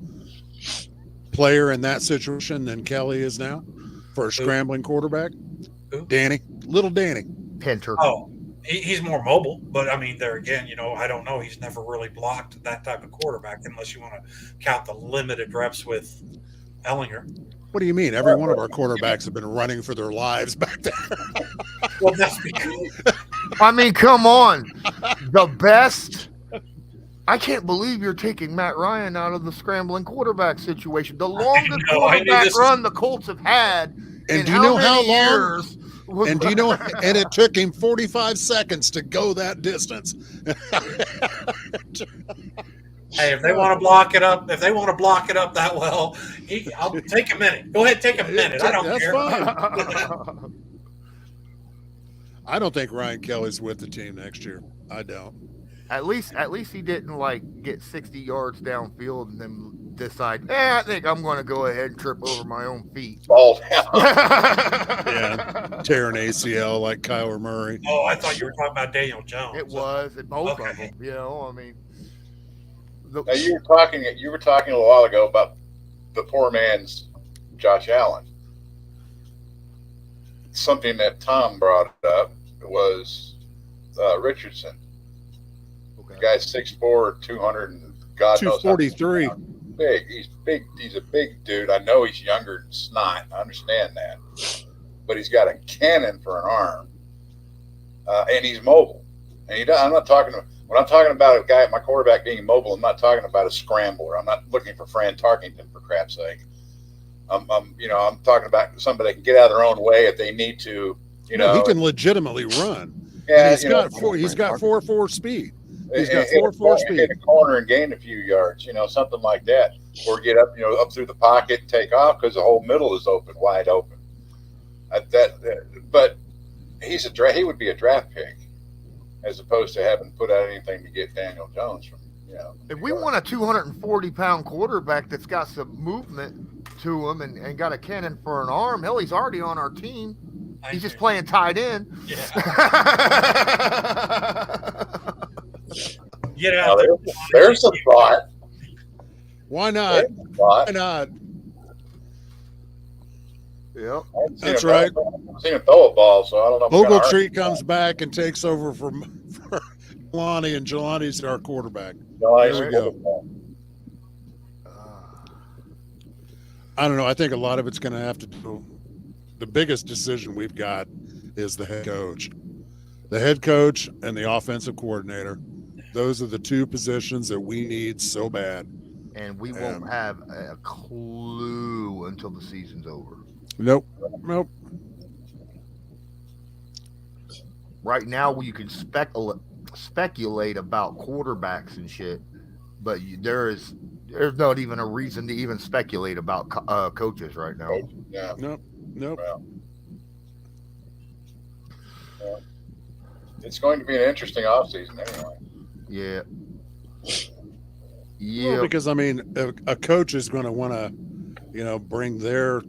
player in that situation than Kelly is now for a scrambling quarterback? Who? Little Danny. Pinter. Oh, he's more mobile, but I mean, there again, I don't know. He's never really blocked that type of quarterback unless you want to count the limited reps with Ellinger. What do you mean? Every one of our quarterbacks have been running for their lives back there. Well, that's because I mean, come on. The best. I can't believe you're taking Matt Ryan out of the scrambling quarterback situation. The longest quarterback run the Colts have had. And do you know how long? And do you know? And it took him 45 seconds to go that distance. Hey, if they want to block it up that well, I'll take a minute. Go ahead, take a minute. I don't care. Fine. I don't think Ryan Kelly's with the team next year. I don't. At least he didn't get 60 yards downfield and then decide, I think I'm going to go ahead and trip over my own feet. Fall down. Yeah, tear an ACL like Kyler Murray. Oh, I thought you were talking about Daniel Jones. It was, and both of them. I mean. Now you were talking a little while ago about the poor man's Josh Allen. Something that Tom brought up was Richardson. The guy's 6'4", 200, and God knows 243. Big. He's big. He's a big dude. I know he's younger than snot. I understand that, but he's got a cannon for an arm, and he's mobile. And I'm not talking. When I'm talking about a guy, my quarterback being mobile, I'm not talking about a scrambler. I'm not looking for Fran Tarkington, for crap's sake. I'm talking about somebody that can get out of their own way if they need to. He can legitimately run. Yeah, and he's got 4.4 speed. He's got 4.4 speed. Hit a corner and gain a few yards, something like that, or get up, up through the pocket and take off because the whole middle is wide open. But he would be a draft pick, as opposed to having put out anything to get Daniel Jones from. If we want a 240-pound quarterback that's got some movement to him and got a cannon for an arm, hell, he's already on our team. He's just playing tight end. Yeah. Get out there. There's a thought. Why not? Why not? Yep. That's right. I've seen him throw a ball, so I don't know. Ogletree comes back and takes over for Jelani, and Jelani's our quarterback. There we go. I don't know. I think a lot of it's going to have to do. The biggest decision we've got is the head coach. The head coach and the offensive coordinator. Those are the two positions that we need so bad. And we won't have a clue until the season's over. Nope. Right now, you can speculate about quarterbacks and shit, but there's not even a reason to even speculate about coaches right now. Yeah. Nope. Well, it's going to be an interesting offseason anyway. Yeah. Well, because a coach is going to want to, bring their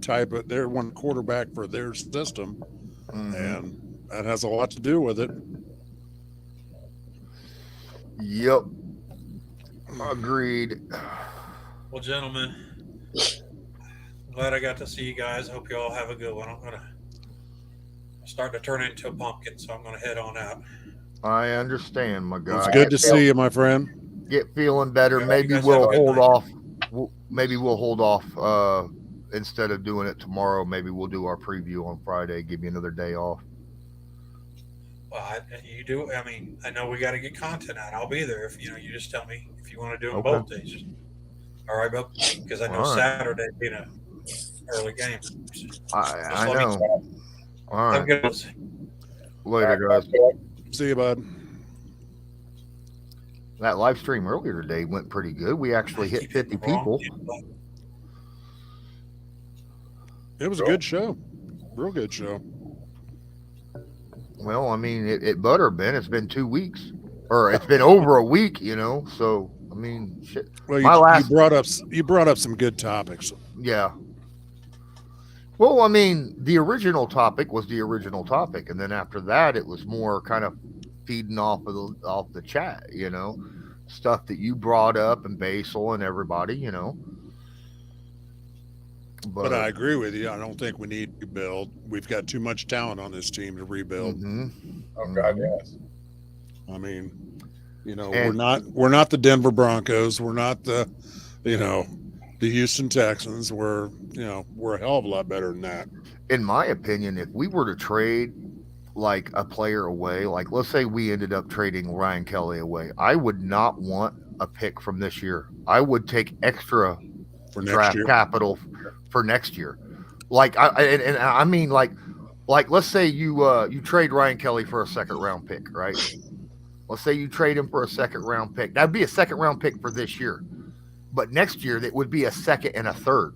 one quarterback for their system, and that has a lot to do with it. Yep. Agreed. Well, gentlemen, glad I got to see you guys. Hope you all have a good one. I'm going to start to turn into a pumpkin, so I'm going to head on out. I understand, my guy. It's good to see you, my friend. Get feeling better. Yeah, maybe we'll hold off. Maybe we'll hold off instead of doing it tomorrow. Maybe we'll do our preview on Friday. Give you another day off. Well, you do. I know we got to get content out. I'll be there if you just tell me if you want to do them both days. All right, Bob. Because I know Saturday being an early game. I know. All right. Have a good one. Later, guys. See you, bud. That live stream earlier today went pretty good. We actually hit 50 people. It was a good show. Real good show. Well, it better been. It's been 2 weeks. Or it's been over a week, So, shit. Well, you brought up some good topics. Yeah. Well, the original topic was the original topic, and then after that, it was more kind of feeding off the chat, stuff that you brought up, and Basil and everybody, But I agree with you. I don't think we need to rebuild. We've got too much talent on this team to rebuild. Oh God, yes. We're not the Denver Broncos. We're not the Houston Texans. We're a hell of a lot better than that. In my opinion, if we were to trade like a player away, like let's say we ended up trading Ryan Kelly away, I would not want a pick from this year. I would take extra draft capital for next year. Like let's say you trade Ryan Kelly for a second round pick, right? Let's say you trade him for a second round pick. That'd be a second round pick for this year. But next year, that would be a second and a third.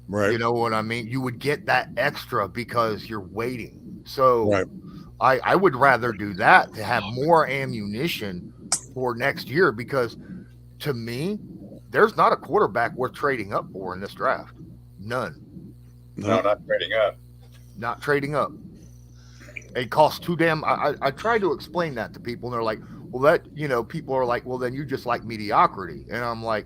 Right. You know what I mean? You would get that extra because you're waiting. So right. I would rather do that to have more ammunition for next year, because to me, there's not a quarterback worth trading up for in this draft. None. No, not trading up. Not trading up. It costs too damn. I try to explain that to people, and they're like, well, that, people are like, well, then you just like mediocrity. And I'm like,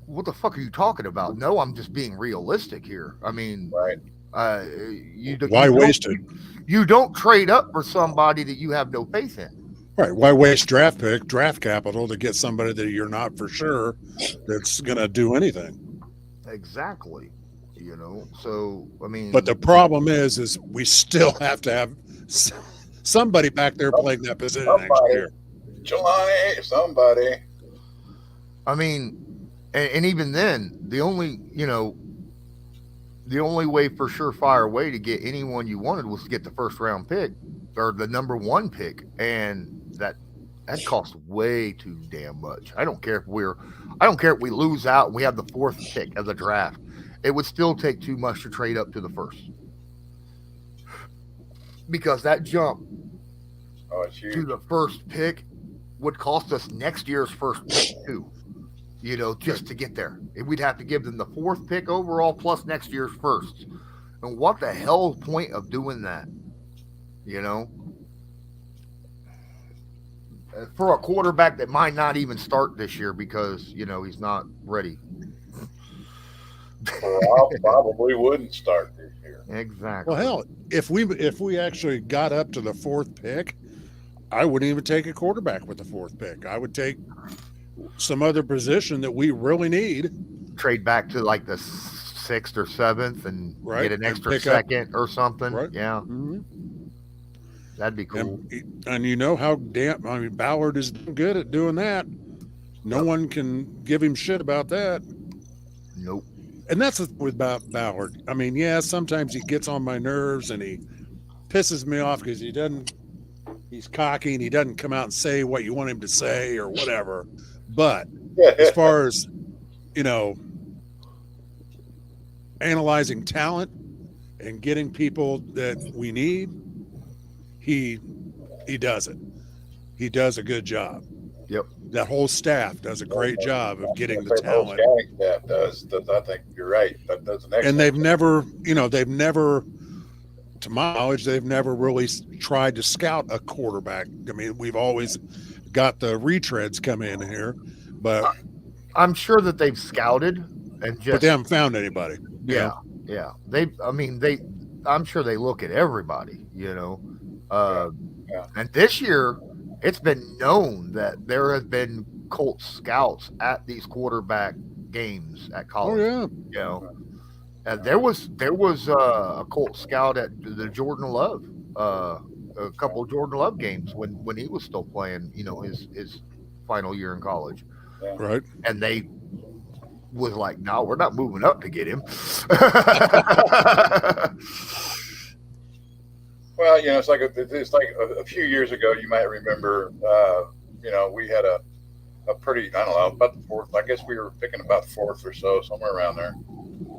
what the fuck are you talking about? No, I'm just being realistic here. Right. Why waste it? You don't trade up for somebody that you have no faith in. Right. Why waste draft capital to get somebody that you're not for sure that's going to do anything? Exactly. You know, so I mean, but the problem is we still have to have somebody back there playing that position next year. Jelani, somebody. I mean, and even then, the only way for surefire way to get anyone you wanted was to get the first round pick or the number 1 pick, and that costs way too damn much. I don't care if we lose out and we have the 4th pick of the draft. It would still take too much to trade up to the first, because that jump to the first pick would cost us next year's first pick too. You know, just to get there, we'd have to give them the 4th pick overall plus next year's first. And what the hell is the point of doing that? You know, for a quarterback that might not even start this year because he's not ready. Well, I probably wouldn't start this year. Exactly. Well, hell, if we actually got up to the 4th pick, I wouldn't even take a quarterback with the 4th pick. I would take some other position that we really need. Trade back to like the 6th or 7th and get an extra second or something. Right. Yeah. Mm-hmm. That'd be cool. And you know how Ballard is good at doing that. No one can give him shit about that. Nope. And that's with Ballard. I mean, yeah, sometimes he gets on my nerves and he pisses me off because he's cocky and he doesn't come out and say what you want him to say or whatever. But as far as, analyzing talent and getting people that we need, he does it. He does a good job. Yep. That whole staff does a great job of getting the talent. The whole scouting staff does. I think you're right. That does an excellent. And they've never, to my knowledge, they've never really tried to scout a quarterback. I mean, we've always got the retreads come in here, but I'm sure that they've scouted but they haven't found anybody. Yeah. Yeah. I'm sure they look at everybody, and this year it's been known that there have been Colts scouts at these quarterback games at college. Oh yeah. And there was a Colts scout at the Jordan Love, a couple of Jordan Love games when he was still playing, his final year in college. Yeah. Right. And they was like, no, we're not moving up to get him. Well, it's like a few years ago. You might remember, we had a pretty, I don't know, about the 4th. I guess we were picking about the 4th or so, somewhere around there.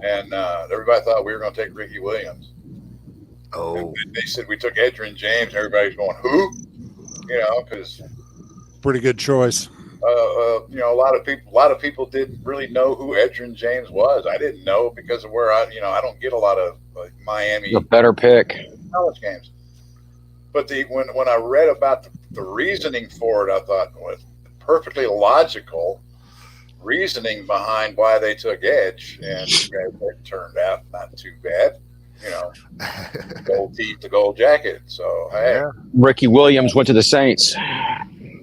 And everybody thought we were going to take Ricky Williams. Oh, and they said we took Edgerrin James. And everybody's going, who? Because pretty good choice. A lot of people didn't really know who Edgerrin James was. I didn't know because of where I don't get a lot of Miami. The better pick. College games. But when I read about the reasoning for it, I thought, well, perfectly logical reasoning behind why they took Edge, and it turned out not too bad. Gold teeth, the gold jacket. So hey, Ricky Williams went to the Saints.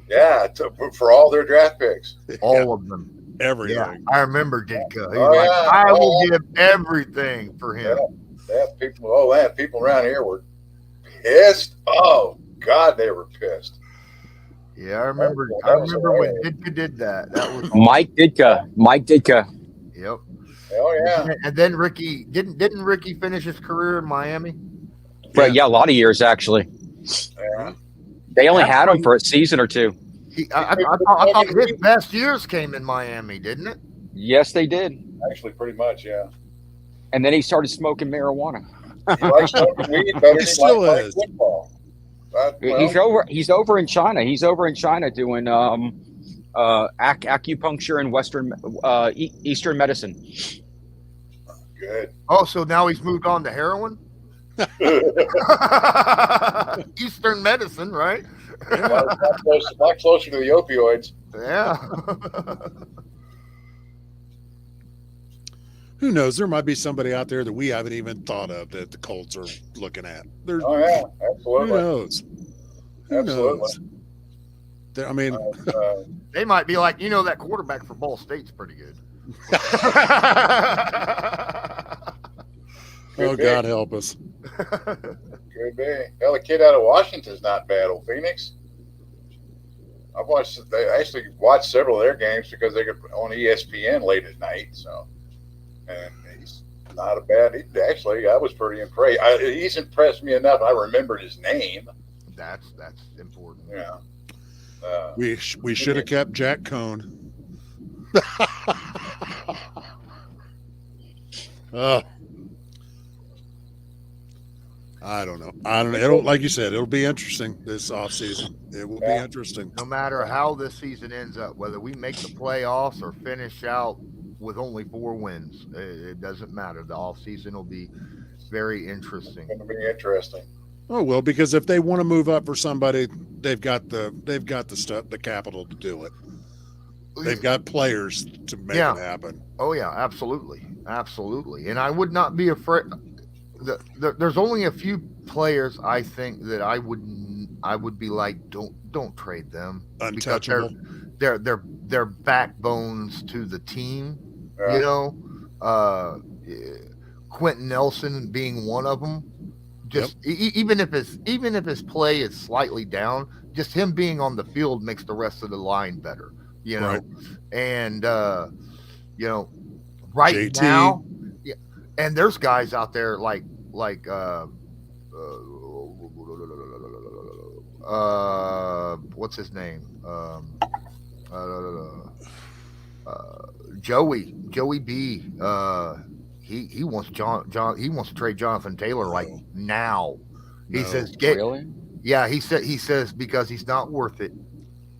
Yeah, for all their draft picks, all of them, everything. Yeah, I remember Ditka. I will give everything for him. People around here were pissed. Oh God, they were pissed. Yeah, I remember when Ditka did that. That was Mike Ditka. Yep. Oh yeah. And then Ricky didn't Ricky finish his career in Miami? Right. Yeah, a lot of years actually. Yeah. They only had him for a season or two. I thought his best years came in Miami, didn't it? Yes, they did. Actually, pretty much, yeah. And then he started smoking marijuana. He likes smoking weed better than he still likes is. football. He's over in China. He's over in China doing acupuncture and Eastern medicine. Good. Oh, so now he's moved on to heroin? Eastern medicine, right? A lot closer to the opioids. Yeah. Who knows? There might be somebody out there that we haven't even thought of that the Colts are looking at. Oh yeah, absolutely. Who knows? Who Absolutely. knows? I mean, they might be like, that quarterback for Ball State's pretty good. God help us. Could be. Well, the kid out of Washington's not bad. Old Phoenix. They actually watched several of their games because they could on ESPN late at night. So, and he's not a bad. Actually, I was pretty impressed. He's impressed me enough. I remembered his name. That's important. Yeah. We should have kept Jack Cohn. I don't know. It'll, like you said, it'll be interesting this offseason. It will be interesting. No matter how this season ends up, whether we make the playoffs or finish out with only 4 wins, it doesn't matter. The offseason will be very interesting. It's going to be interesting. Oh well, because if they want to move up for somebody, they've got the stuff, the capital to do it. They've got players to make it happen. Oh yeah, absolutely. And I would not be afraid. There's only a few players I think that I would be like, don't trade them. Untouchable. They're backbones to the team. Yeah. Quentin Nelson being one of them. Just even if his play is slightly down, just him being on the field makes the rest of the line better. Right. And right JT. now, and there's guys out there like what's his name? Joey B. He wants he wants to trade Jonathan Taylor like now. He says really? Yeah, he says because he's not worth it.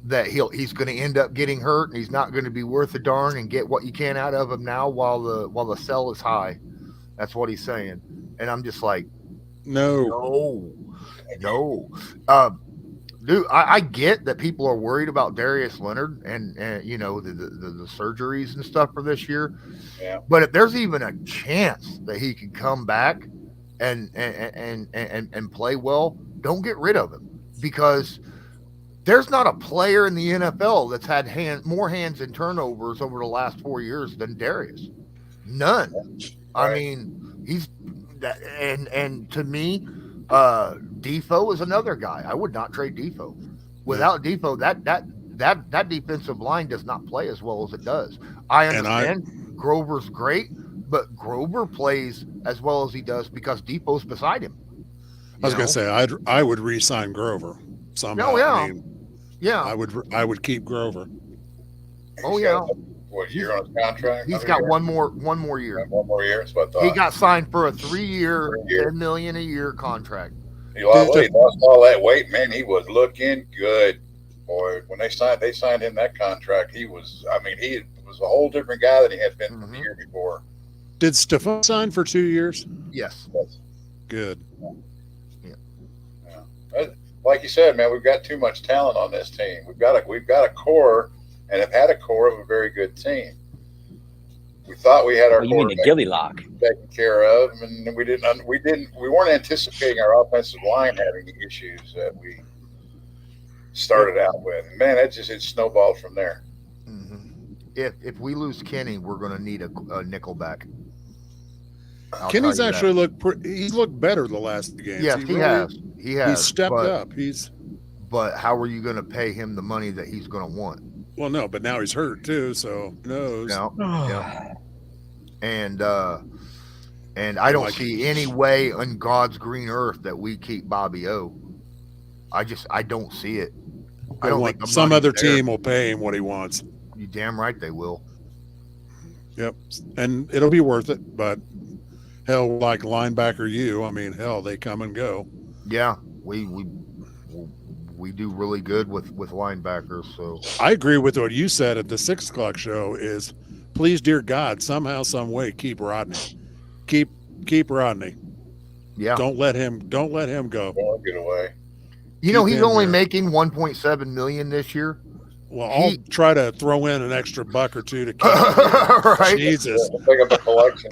That he's going to end up getting hurt and he's not going to be worth a darn, and get what you can out of him now while the sell is high. That's what he's saying. And I'm just like, no. Dude, I get that people are worried about Darius Leonard and the surgeries and stuff for this year. Yeah. But if there's even a chance that he could come back and play well, don't get rid of him, because there's not a player in the NFL that's had more hands and turnovers over the last 4 years than Darius. None. Right. I mean, he's and to me, Defoe is another guy. I would not trade Defoe. Without Defoe, that defensive line does not play as well as it does. I understand Grover's great, but Grover plays as well as he does because Defoe's beside him. I was going to say I would re-sign Grover somehow. Oh, yeah. I mean, yeah, I would keep Grover. He's got, what year on his contract? He's got one more year. One more year. That's what I thought. He got signed for a 3-year, $10 million a year contract. He lost all that weight, man. He was looking good, boy. When they signed him that contract, he was a whole different guy than he had been the year before. Did Stephon sign for 2 years? Yes. Good. Yeah. Like you said, man, we've got too much talent on this team. We've got a core, and have had a core of a very good team. We thought we had our you mean the Gilly Lock taken care of, and we weren't anticipating our offensive line having the issues that we started out with. And man, it snowballed from there. Mm-hmm. If we lose Kenny, we're going to need a nickel back. Kenny's actually he's looked better the last games. Yes, he has. He's stepped up. But how are you going to pay him the money that he's going to want? Well, no, but now he's hurt too, so who knows? No. Yeah. And I don't see any way on God's green earth that we keep Bobby O. I don't see it. I don't think some other team will pay him what he wants. You damn right they will. Yep, and it'll be worth it. But hell, like linebacker, they come and go. Yeah, we do really good with linebackers. So I agree with what you said at the 6 o'clock show. Is please, dear God, somehow, some way, keep Rodney. Keep Rodney. Yeah. Don't let him go. Don't get away. He's only making $1.7 million this year. Well, I'll try to throw in an extra $1 or $2 to keep right. Jesus. Pick up a collection.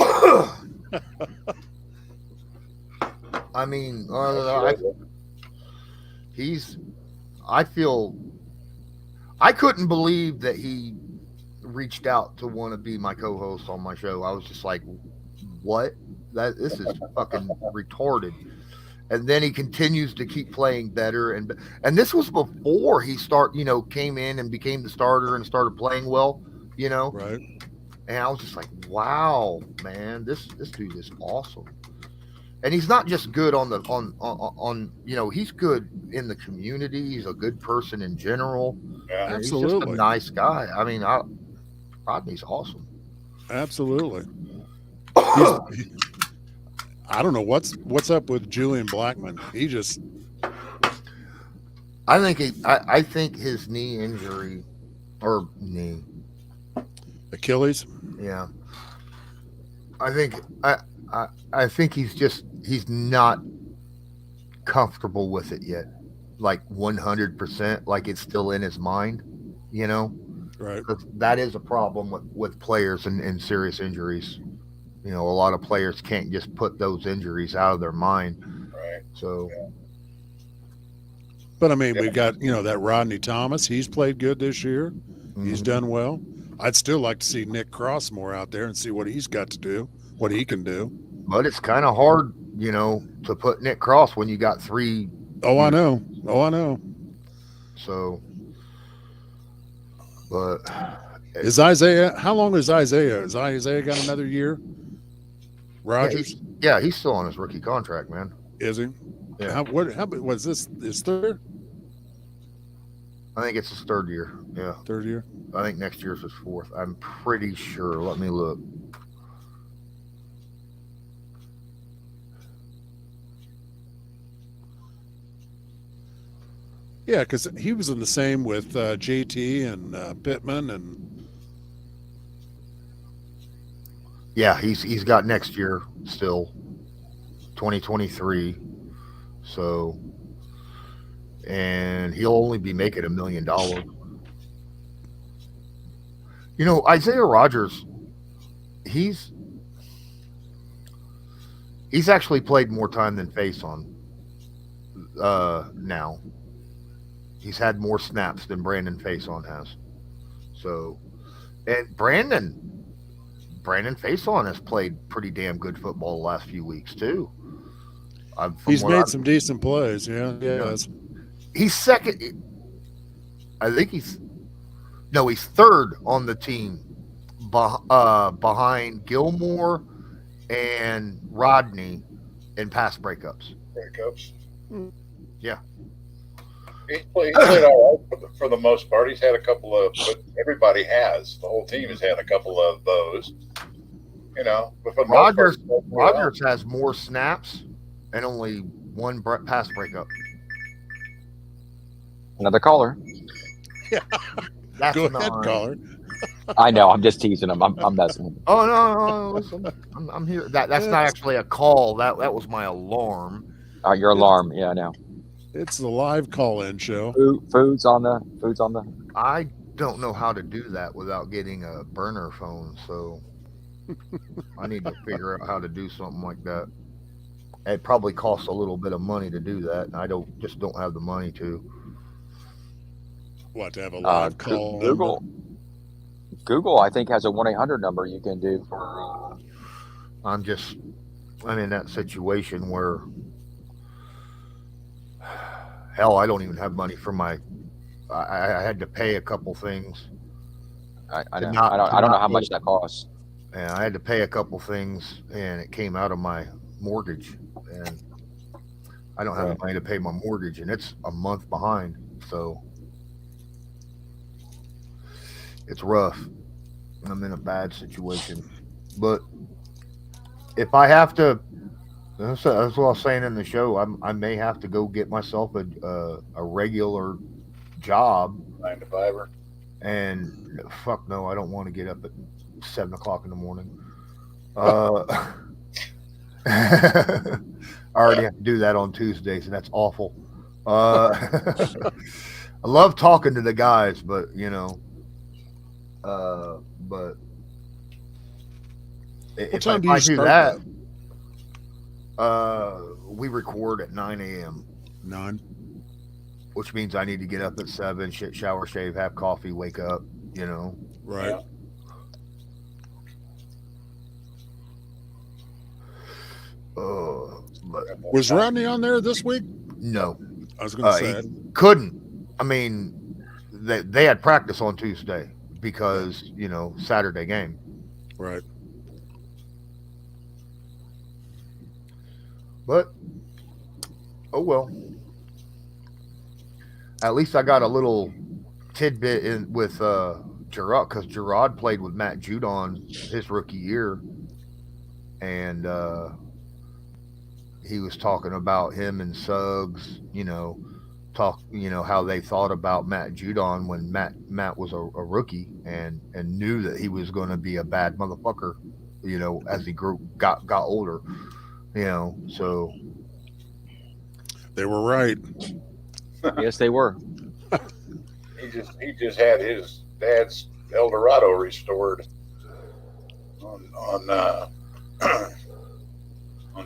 I mean, I feel I couldn't believe that he reached out to want to be my co-host on my show. I was just like, what? This is fucking retarded. And then he continues to keep playing better, and this was before he came in and became the starter and started playing well, Right. And I was just like, wow, man, this dude is awesome. And he's not just good on he's good in the community. He's a good person in general. Yeah, absolutely. He's just a nice guy. I mean, Rodney's awesome. Absolutely. I don't know what's up with Julian Blackman. He just. I think his knee injury or knee Achilles. Yeah. I think he's not comfortable with it yet. Like 100%, like it's still in his mind, Right. That is a problem with players and serious injuries. A lot of players can't just put those injuries out of their mind. right. So, But I mean, we've got that Rodney Thomas. He's played good this year. He's done well. I'd still like to see Nick Cross more out there and see what he's got to do, what he can do. But it's kind of hard, to put Nick Cross when you got 3. Oh, I know. So, but is Isaiah? How long is Isaiah? Has Isaiah got another year? Rogers? Yeah, he's still on his rookie contract, man. Is he? Yeah. How was this his third? I think it's his 3rd year. Yeah. 3rd year? I think next year's his 4th. I'm pretty sure. Let me look. Yeah, because he was in the same with JT and Pittman and. Yeah, he's got next year still, 2023. So, and he'll only be making $1 million. Isaiah Rogers, he's actually played more time than Faison now. He's had more snaps than Brandon Faison has. So, and Brandon Faison has played pretty damn good football the last few weeks too. He's made some decent plays. Yeah, yes. He's second. I think he's 3rd on the team behind Gilmore and Rodney in pass breakups. Yeah. He's played all right for the most part. He's had a couple of, but everybody has. The whole team has had a couple of those. But for Rogers has more snaps and only 1 pass breakup. Another caller. Yeah. That's Go ahead, caller. I know. I'm just teasing him. I'm messing with him. Oh no! Listen, I'm here. That's not actually a call. That was my alarm. Your alarm. Yeah, I know. It's the live call-in show. Food's on the. I don't know how to do that without getting a burner phone, so I need to figure out how to do something like that. It probably costs a little bit of money to do that, and I don't have the money to. What, to have a live call? Google, I think, has a 1-800 number you can do for. I'm in that situation where, hell, I don't even have money for my. I had to pay a couple things. I don't know how much that costs. And I had to pay a couple things, and it came out of my mortgage, and I don't have the money to pay my mortgage, and it's a month behind, so it's rough. I'm in a bad situation, but if I have to, that's what I was saying in the show. I may have to go get myself a regular job, 9 to 5. And fuck no, I don't want to get up at 7 o'clock in the morning. I already have to do that on Tuesdays, and that's awful. I love talking to the guys, but but if I do that, we record at 9 a.m. 9. which means I need to get up at 7, shit, shower, shave, have coffee, wake up. You know, Right. Yeah. But Was Rodney on there this week? no, I was going to say. he couldn't. I mean, they had practice on Tuesday because Saturday game. Right. But oh well. At least I got a little tidbit in with Gerard, because Gerard played with Matt Judon his rookie year, and he was talking about him and Suggs, how they thought about Matt Judon when Matt was a rookie, and knew that he was going to be a bad motherfucker, as he got older, so they were right. Yes, they were. He just had his dad's El Dorado restored on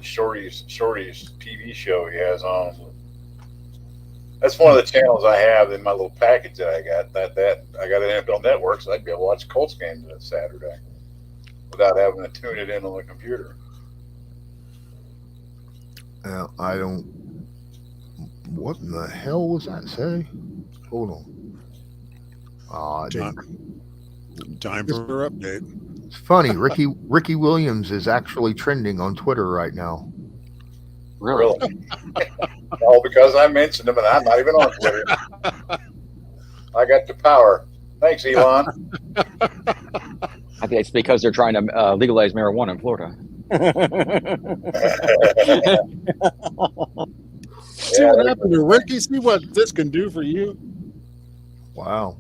Shorty's TV show he has on. That's one of the channels I have in my little package that I got. That I got an NFL Network, so I'd be able to watch Colts games on Saturday without having to tune it in on the computer. I don't. What in the hell was that say? Hold on. Time for an update. It's funny. Ricky Williams is actually trending on Twitter right now. Really? All because I mentioned him, and I'm not even on Twitter. I got the power. Thanks, Elon. I think it's because they're trying to legalize marijuana in Florida. See what happened to Ricky? See what this can do for you? Wow.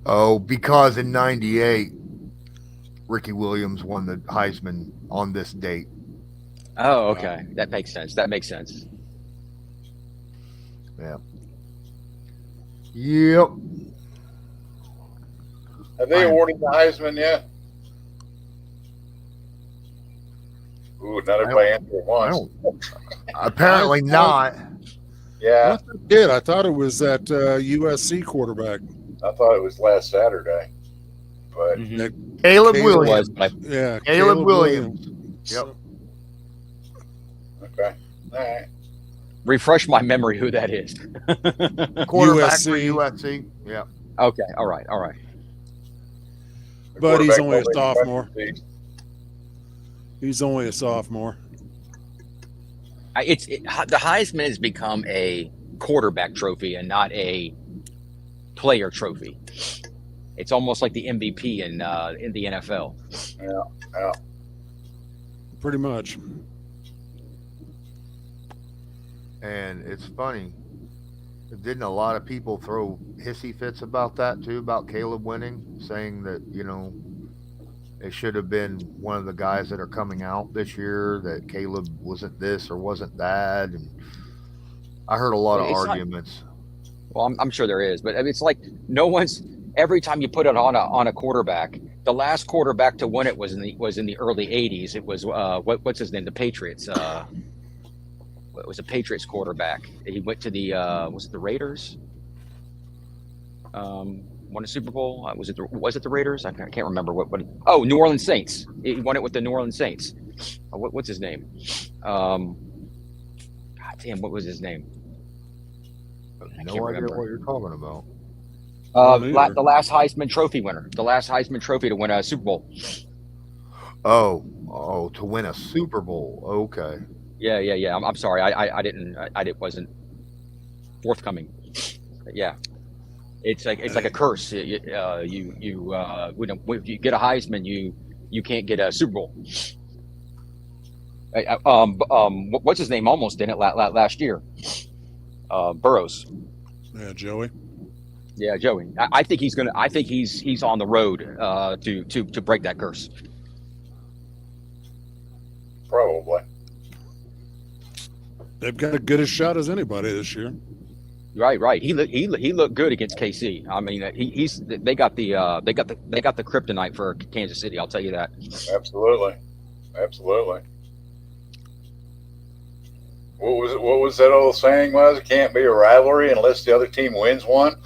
Oh, because in '98, Ricky Williams won the Heisman on this date. Oh, okay. That makes sense. Yeah. Yep. Have they awarded the Heisman yet? Ooh, not everybody answered at once. Apparently not. Yeah. I did. I thought it was that USC quarterback. I thought it was last Saturday. But Caleb Williams. Yeah. Caleb Williams. Yep. Okay. All right. Refresh my memory who that is. Quarterback for USC. Yeah. Okay. All right. But he's only a sophomore. He's only a sophomore. The Heisman has become a quarterback trophy and not a player trophy. It's almost like the MVP in the NFL. Yeah. Pretty much. And it's funny. Didn't a lot of people throw hissy fits about that too, about Caleb winning, saying that, it should have been one of the guys that are coming out this year, that Caleb wasn't this or wasn't that. And I heard a lot of arguments. Well, I'm sure there is, but it's like every time you put it on a quarterback, the last quarterback to win it was in the early 80s. It was what's his name? The Patriots. It was a Patriots quarterback. He went to the was it the Raiders? Won a Super Bowl. Was it the Raiders? I can't remember what. Oh, New Orleans Saints. He won it with the New Orleans Saints. What's his name? God damn, what was his name? No idea what you're talking about. The last Heisman Trophy winner. The last Heisman Trophy to win a Super Bowl. Oh, to win a Super Bowl. Okay. Yeah. I'm sorry. I wasn't forthcoming. Yeah. It's like a curse. If you get a Heisman, you can't get a Super Bowl. What's his name? Almost did it last year. Burrows. Yeah, Joey. Yeah, Joey. I think he's gonna. I think he's on the road to break that curse. Probably. They've got as good a shot as anybody this year. Right. He looked good against KC. I mean, they got the kryptonite for Kansas City. I'll tell you that. Absolutely. What was that old saying? It can't be a rivalry unless the other team wins one.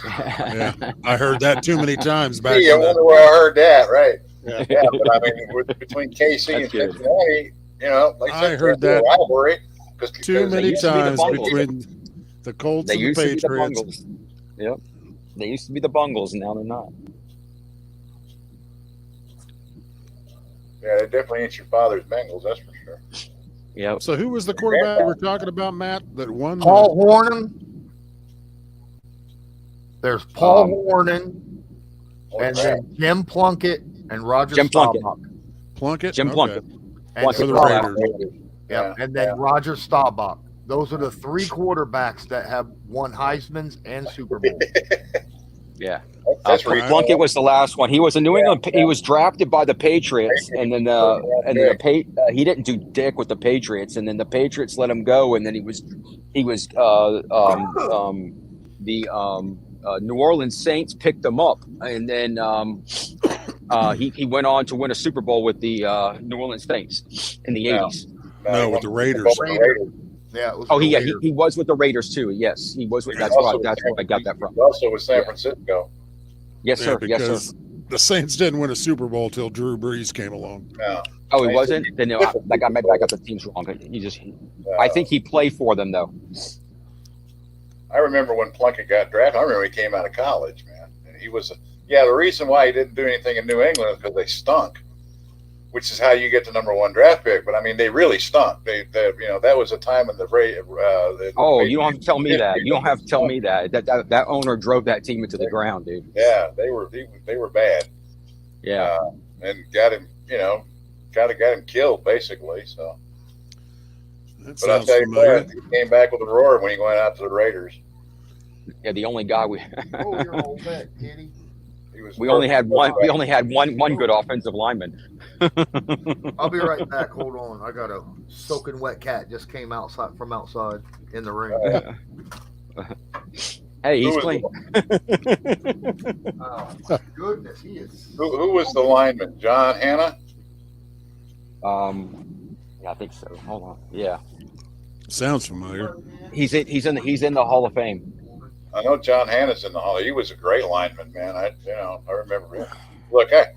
Yeah, I heard that too many times back. I wonder where I heard that. Right? Yeah, but I mean, between KC and Cincinnati, like I heard that rivalry too many times between the Colts and the Patriots. Yep, they used to be the Bungles, now they're not. Yeah, they definitely ain't your father's Bengals, that's for sure. Yeah. So who was the quarterback we're talking about, Matt, that won? Paul Hornung. There's Paul Hornung, and then Jim Plunkett and Roger Staubach. Jim Plunkett. And for the Raiders. Yeah, and then Roger Staubach. Those are the three quarterbacks that have won Heisman's and Super Bowl. Yeah. Plunkett was the last one. He was a New England. He was drafted by the Patriots, and then he didn't do dick with the Patriots, and then the Patriots let him go, and then he was New Orleans Saints picked him up, and then he went on to win a Super Bowl with the New Orleans Saints in the 80s. No, with the Raiders. Yeah. He was with the Raiders too. Yes, he was with. That's where I got that from. Also with San Francisco. Yes, sir. Because yes, sir. The Saints didn't win a Super Bowl till Drew Brees came along. No. Oh, he wasn't. Then maybe I got the teams wrong. I think he played for them though. I remember when Plunkett got drafted. I remember he came out of college, man, and he was. The reason why he didn't do anything in New England is because they stunk, which is how you get the #1 draft pick. But I mean, they really stunk. That was a time in the you don't have to tell me that. You don't have to tell me that. That owner drove that team into the ground, dude. Yeah, they were bad. Yeah, and got him. Got him killed basically. So, but I'll tell you what, he came back with a roar when he went out to the Raiders. Yeah, the only guy we. Oh, you're old vet, kitty. We only had one good offensive lineman. I'll be right back. Hold on. I got a soaking wet cat just came outside in the ring. Hey, he's clean. Oh, goodness, he is. Who was the lineman? John Hanna? Yeah, I think so. Hold on. Yeah. Sounds familiar. He's in the Hall of Fame. I know John Hanna's in the Hall. He was a great lineman, man. I remember him. Look, I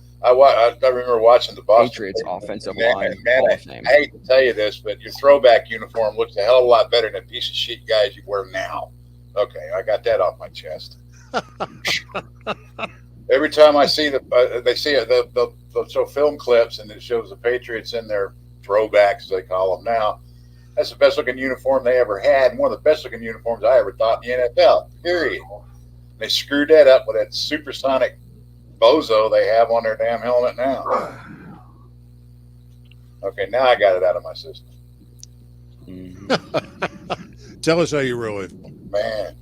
remember watching the Boston Patriots offensive line. Man, I hate to tell you this, but your throwback uniform looks a hell of a lot better than a piece of shit guys you wear now. Okay, I got that off my chest. Every time I see they show film clips and it shows the Patriots in their throwbacks, as they call them now. That's the best looking uniform they ever had, and one of the best looking uniforms I ever thought in the NFL. Period. They screwed that up with that supersonic bozo they have on their damn helmet now. Okay, now I got it out of my system. Tell us how you really feel. Man.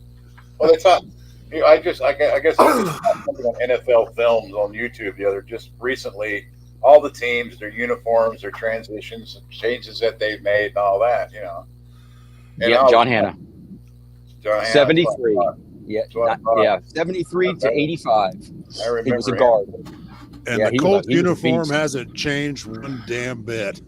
Well, they thought. I guess I was something on NFL films on YouTube the other just recently. All the teams, their uniforms, their transitions, changes that they've made, and all that, And John Hanna. 73. Yeah, 73 to 85. I remember he was a guard. And the Colts uniform hasn't changed one damn bit.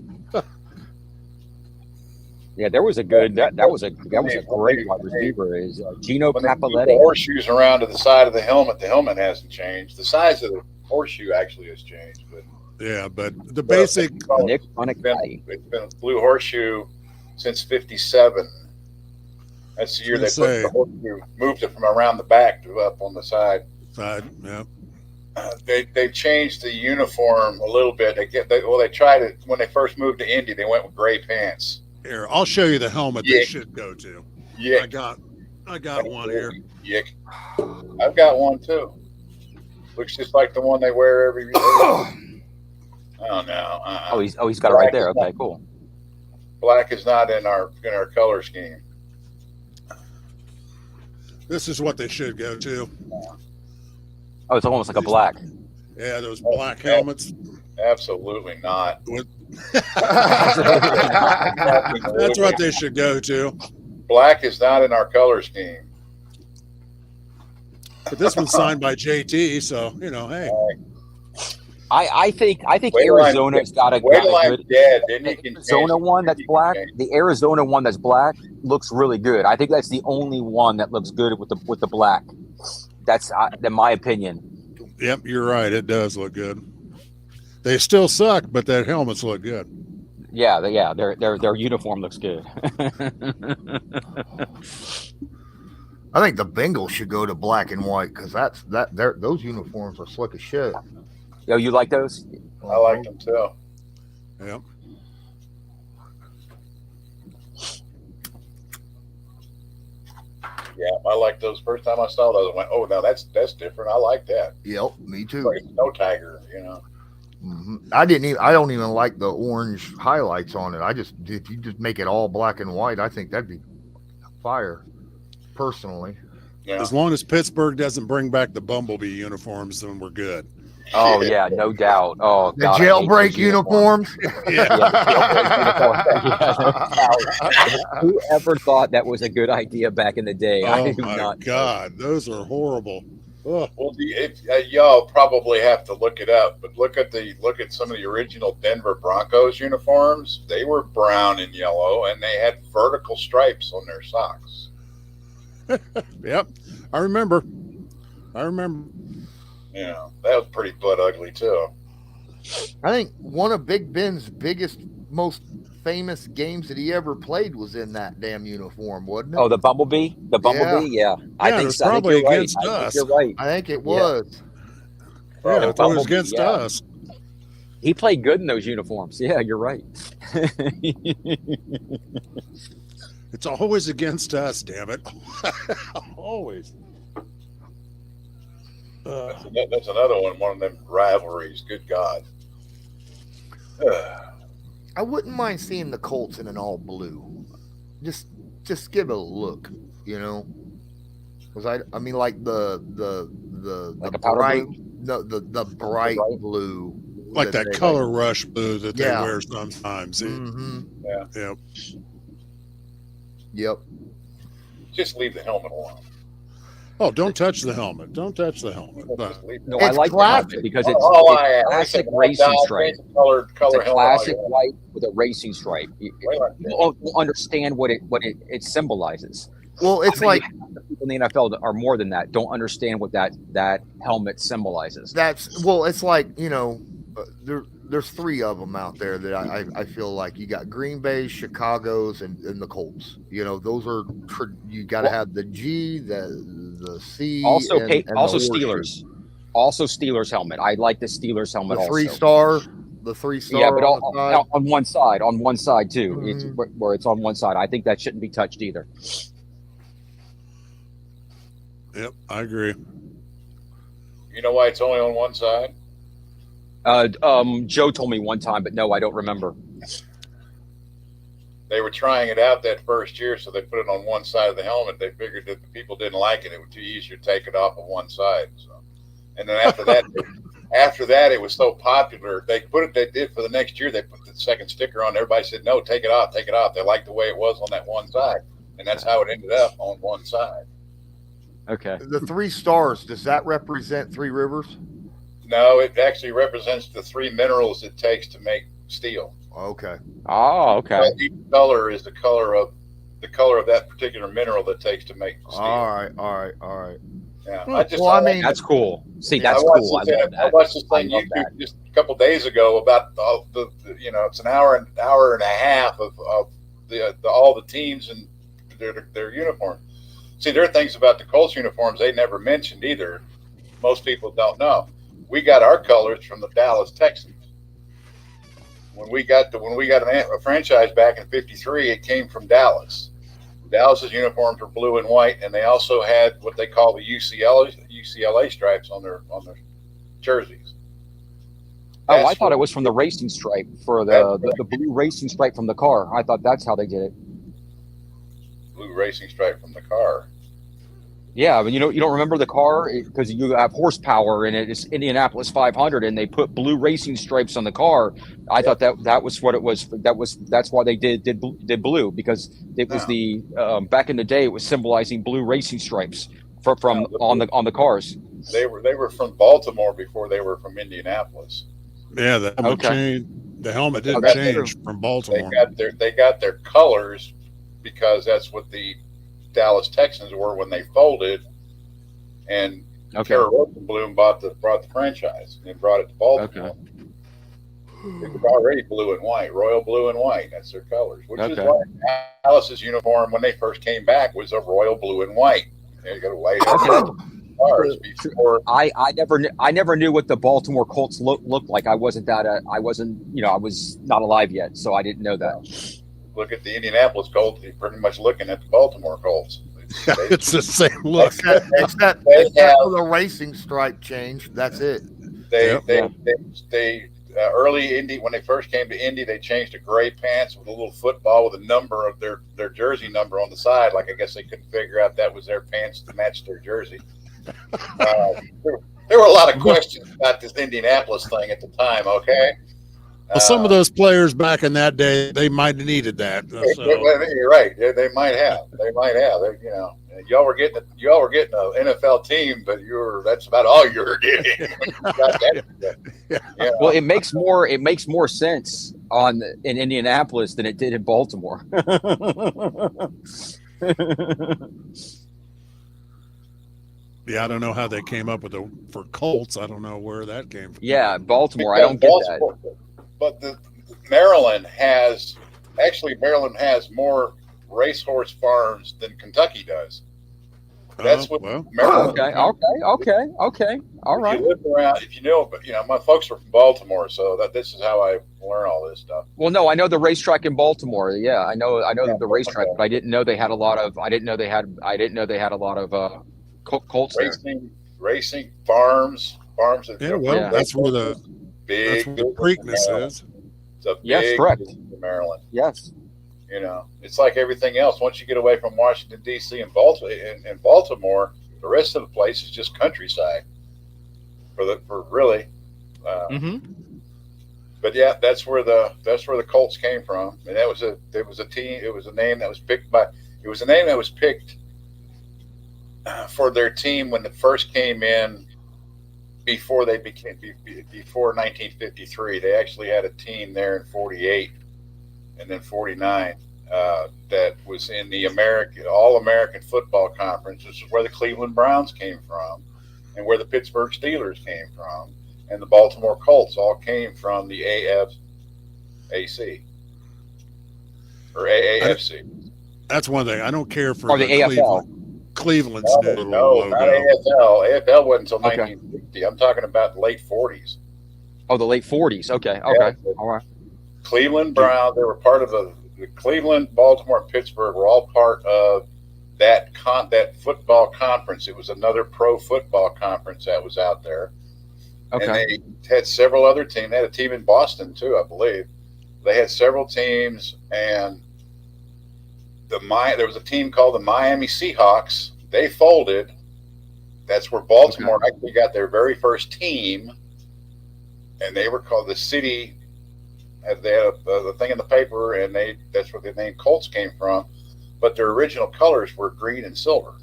Yeah, there was a good that was a great wide receiver. Is Gino Capoletti. The horseshoes around to the side of the helmet hasn't changed. The size of the horseshoe actually has changed, but. Yeah, but the basic. It's been a blue horseshoe since '57. That's the year they put the horseshoe, moved it from around the back to up on the side. Yeah. They've changed the uniform a little bit. They tried it when they first moved to Indy. They went with gray pants. Here, I'll show you the helmet they should go to. Yeah, I got one here. Yick. I've got one too. Looks just like the one they wear every year. Oh no! He's got it right there. Okay, cool. Black is not in our color scheme. This is what they should go to. Oh, it's almost like a black. Yeah, those black helmets. Absolutely not. That's what they should go to. Black is not in our color scheme. But this one's signed by JT, so hey. I think Wait till I'm Arizona's got a Wait till I'm good dead, then you the can Arizona change one that's you can black. change. The Arizona one that's black looks really good. I think that's the only one that looks good with the black. That's in my opinion. Yep, you're right. It does look good. They still suck, but that helmets look good. Yeah, their uniform looks good. I think the Bengals should go to black and white because those uniforms are slick as shit. Yo, you like those? I like them too. Yep. Yeah, I like those. First time I saw those, I went, "Oh, now that's different. I like that." Yep, me too. Like no tiger, you know. Mm-hmm. I don't even like the orange highlights on it. If you just make it all black and white, I think that'd be fire. Personally, Yeah. As long as Pittsburgh doesn't bring back the Bumblebee uniforms, then we're good. Oh yeah, no doubt. Oh, the jailbreak uniforms. Whoever thought that was a good idea back in the day? Oh my God, those are horrible. Well, y'all probably have to look it up, but look at some of the original Denver Broncos uniforms. They were brown and yellow, and they had vertical stripes on their socks. Yep, I remember. Yeah, that was pretty butt ugly too. I think one of Big Ben's biggest, most famous games that he ever played was in that damn uniform, wasn't it? Oh, the Bumblebee? The Bumblebee? Yeah. I think so. Probably against us. I think you're right. I think it was. Yeah, it was against us. He played good in those uniforms. Yeah, you're right. It's always against us, damn it. Always. That's another one of them rivalries. Good God. I wouldn't mind seeing the Colts in an all blue. Just give it a look, you know. Because I mean, like the like bright, blue? the bright blue, like that color rush blue that they wear sometimes. Mm-hmm. Yeah. Yep. Just leave the helmet alone. Oh, don't touch the helmet. Don't touch the helmet. No, I like that because it's classic racing stripe. It's a classic white with a racing stripe. You understand what it symbolizes. Well, it's like people in the NFL are more than that. Don't understand what that helmet symbolizes. It's like, you know, there's three of them out there that I feel like you got Green Bay, Chicago's, and the Colts. You know, those are you got to have the G, the C, also and Steelers. Also Steelers helmet. I like the Steelers helmet. The also. The three star. Yeah, but on one side too. Mm-hmm. It's where it's on one side. I think that shouldn't be touched either. Yep, I agree. You know why it's only on one side? Joe told me one time, but no, I don't remember. They were trying it out that first year, so they put it on one side of the helmet. They figured that the people didn't like it; it was too easy to take it off of one side. So, and then after that, it was so popular. They did for the next year. They put the second sticker on. Everybody said, "No, take it off, take it off." They liked the way it was on that one side, and that's how it ended up on one side. Okay. The 3 stars, does that represent 3 rivers? No, it actually represents the 3 minerals it takes to make steel. Okay. Oh, okay. So each color is the color of that particular mineral that takes to make steel. All right. Yeah. That's cool. See, that's cool. I love that. I watched this thing YouTube just a couple days ago about the it's an hour and a half of all the teams and their uniforms. See, there are things about the Colts uniforms they never mentioned either. Most people don't know. We got our colors from the Dallas Texans. When we got a franchise back in '53, it came from Dallas. Dallas's uniforms were blue and white, and they also had what they call the UCLA stripes on their jerseys. I thought it was from the racing stripe for the blue racing stripe from the car. I thought that's how they did it. Blue racing stripe from the car. Yeah, but you don't remember the car because you have horsepower and it's Indianapolis 500, and they put blue racing stripes on the car. I thought that was what it was. That's why they did blue, because it was the back in the day it was symbolizing blue racing stripes on the cars. They were from Baltimore before they were from Indianapolis. Yeah, the helmet change. The helmet didn't change from Baltimore. They got their colors because that's what the Dallas Texans were when they folded, and Kara Rosenblum brought the franchise and brought it to Baltimore. It was already blue and white, royal blue and white. That's their colors, which is why Dallas's uniform when they first came back was a royal blue and white. They got a white stars before. I never knew what the Baltimore Colts looked like. I was not alive yet, so I didn't know that. Look at the Indianapolis Colts. You're pretty much looking at the Baltimore Colts. It's the same look. Except the racing stripe changed. That's it. They early Indy, when they first came to Indy, they changed to gray pants with a little football with a number of their jersey number on the side. Like I guess they couldn't figure out that was their pants to match their jersey. There were a lot of questions about this Indianapolis thing at the time. Okay. Well, some of those players back in that day, they might have needed that. So. You're right. They might have. Y'all were getting an NFL team, but that's about all you were getting. Well, it makes more sense in Indianapolis than it did in Baltimore. Yeah, I don't know how they came up with for Colts. I don't know where that came from. Yeah, Baltimore. I don't get that. But Maryland has more racehorse farms than Kentucky does. That's what Maryland. Okay. All right. If you live around, my folks are from Baltimore, so this is how I learn all this stuff. Well, no, I know the racetrack in Baltimore. Yeah, I know the racetrack, but I didn't know they had a lot of. I didn't know they had a lot of Colts racing farms. That's where the Preakness is. Yes, correct. Maryland. Yes. It's like everything else. Once you get away from Washington D.C. and Baltimore, the rest of the place is just countryside. For really. But yeah, that's where the Colts came from, and it was a team. It was a name that was picked for their team when it first came in. Before 1953, they actually had a team there in 48 and then 49 that was in the All-American Football Conference. This is where the Cleveland Browns came from and where the Pittsburgh Steelers came from, and the Baltimore Colts all came from the AFC or AAFC. That's one thing. I don't care for the AFL. Cleveland's no, not AFL. AFL wasn't until 1950. I'm talking about the late 40s. Oh, the late 40s. Okay. All right. Cleveland Browns. They were part of the Cleveland, Baltimore, and Pittsburgh were all part of that football conference. It was another pro football conference that was out there. Okay. And they had several other teams. They had a team in Boston too, I believe. They had several teams, and there was a team called the Miami Seahawks. They folded. That's where Baltimore actually got their very first team, and they were called the city. They had a thing in the paper, and that's where the name Colts came from. But their original colors were green and silver,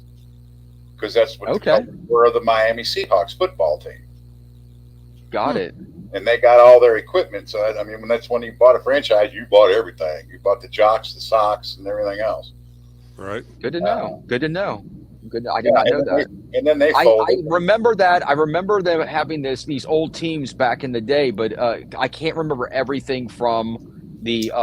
because that's what the colors were of the Miami Seahawks football team. Got it. And they got all their equipment. So, that's when you bought a franchise, you bought everything. You bought the jocks, the socks, and everything else. Right. Good to know. I did not know that. And then they folded. I remember that. I remember them having these old teams back in the day, but I can't remember everything from the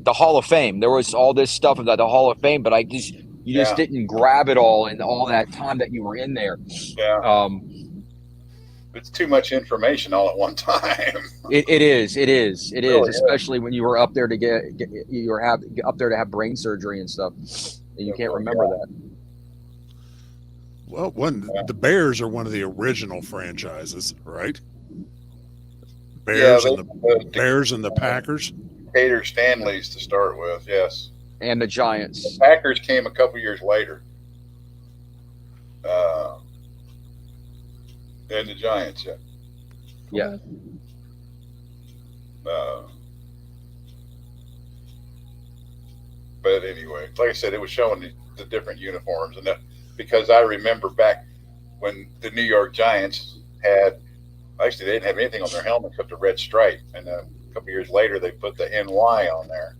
Hall of Fame. There was all this stuff about the Hall of Fame, but you just didn't grab it all in all that time that you were in there. Yeah. It's too much information all at one time. It is, really, especially when you were up there to have brain surgery and stuff. You can't remember that. Well, the Bears are one of the original franchises, right? Bears and the Packers. Cater Stanley's to start with, yes. And the Giants. The Packers came a couple years later. And the Giants, yeah. But anyway, like I said, it was showing the different uniforms, and that because I remember back when the New York Giants had Actually, they didn't have anything on their helmet except a red stripe. And a couple years later, they put the NY on there.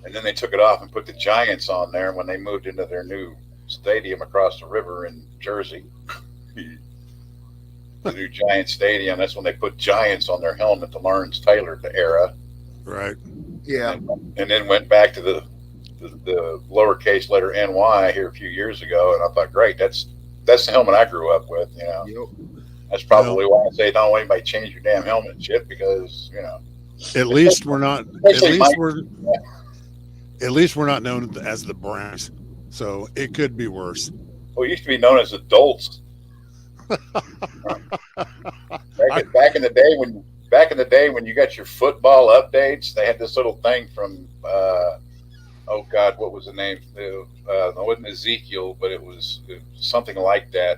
And then they took it off and put the Giants on there when they moved into their new stadium across the river in Jersey. The new Giant Stadium. That's when they put Giants on their helmet, the Lawrence Taylor era. Right. Yeah. And then went back to the lowercase letter NY here a few years ago. And I thought, great, that's the helmet I grew up with, you know. Yep. That's probably why I say don't let anybody change your damn helmet and shit, because, you know. At least we're not known as the Browns. So it could be worse. Well, it used to be known as adults. Back in the day when you got your football updates, they had this little thing from oh God, what was the name? It wasn't Ezekiel, but it was something like that.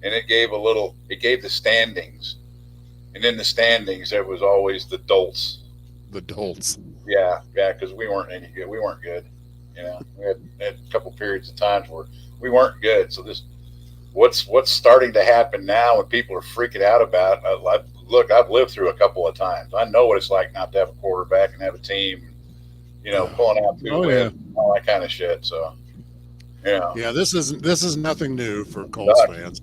And it gave the standings. And in the standings there was always the dolts. The dolts. Yeah, because we weren't any good. We weren't good. You know, we had a couple periods of times where we weren't good. So what's starting to happen now when people are freaking out about, I've lived through a couple of times. I know what it's like not to have a quarterback and have a team, you know, pulling out two wins, all that kind of shit. So, you know. Yeah, this is nothing new for Colts fans.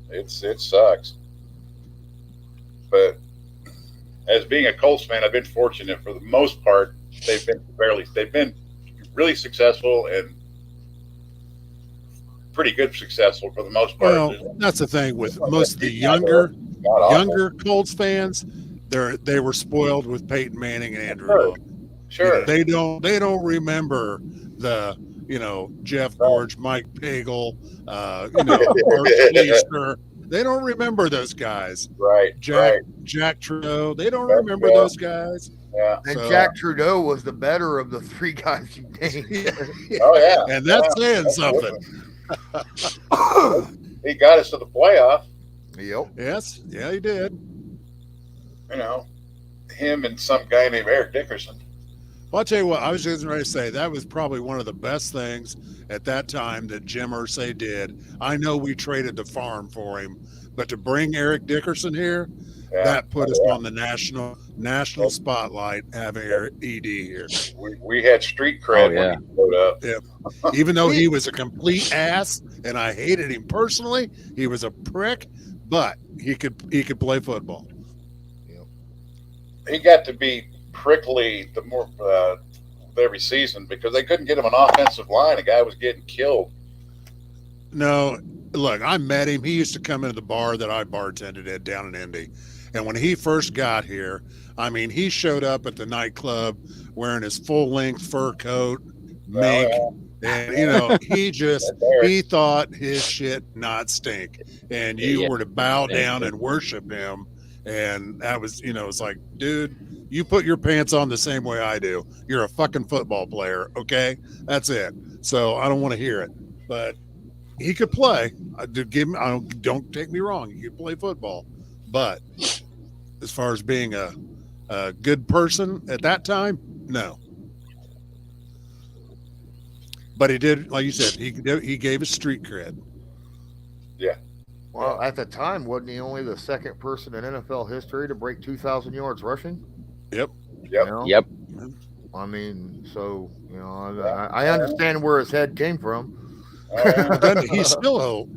It sucks. But as being a Colts fan, I've been fortunate for the most part. They've been really successful and pretty good successful for the most part. Well, that's the thing with most of the younger Colts fans. They were spoiled with Peyton Manning and Andrew Luck. Sure. They don't remember the Jeff Gorge, Mike Pagel, Art Fleischer. They don't remember those guys. Right. Jack Trudeau. They don't remember those guys. Yeah. And Jack Trudeau was the better of the three guys you named. Oh yeah. And that's saying something. He got us to the playoff. Yep. Yes. Yeah, he did. You know, him and some guy named Eric Dickerson. Well, I'll tell you what, I was just ready to say that was probably one of the best things at that time that Jim Irsay did. I know we traded the farm for him, but to bring Eric Dickerson here, that put us on the national spotlight having ED here. We had street cred when he showed up. Yeah. Even though he was a complete ass and I hated him personally, he was a prick, but he could play football. He got to be prickly every season because they couldn't get him an offensive line. A guy was getting killed. No, look, I met him. He used to come into the bar that I bartended at down in Indy. And when he first got here, I mean, he showed up at the nightclub wearing his full-length fur coat, mink, and, he thought his shit not stink. And you were to bow down and worship him. And that was, it's like, dude, you put your pants on the same way I do. You're a fucking football player, okay? That's it. So I don't want to hear it. But he could play. Don't take me wrong. He could play football. But as far as being a good person at that time, no. But he did, like you said, he gave us street cred. Yeah. Well, at the time, wasn't he only the second person in NFL history to break 2,000 yards rushing? Yep. Yep. I mean, so, I understand where his head came from. Doesn't he still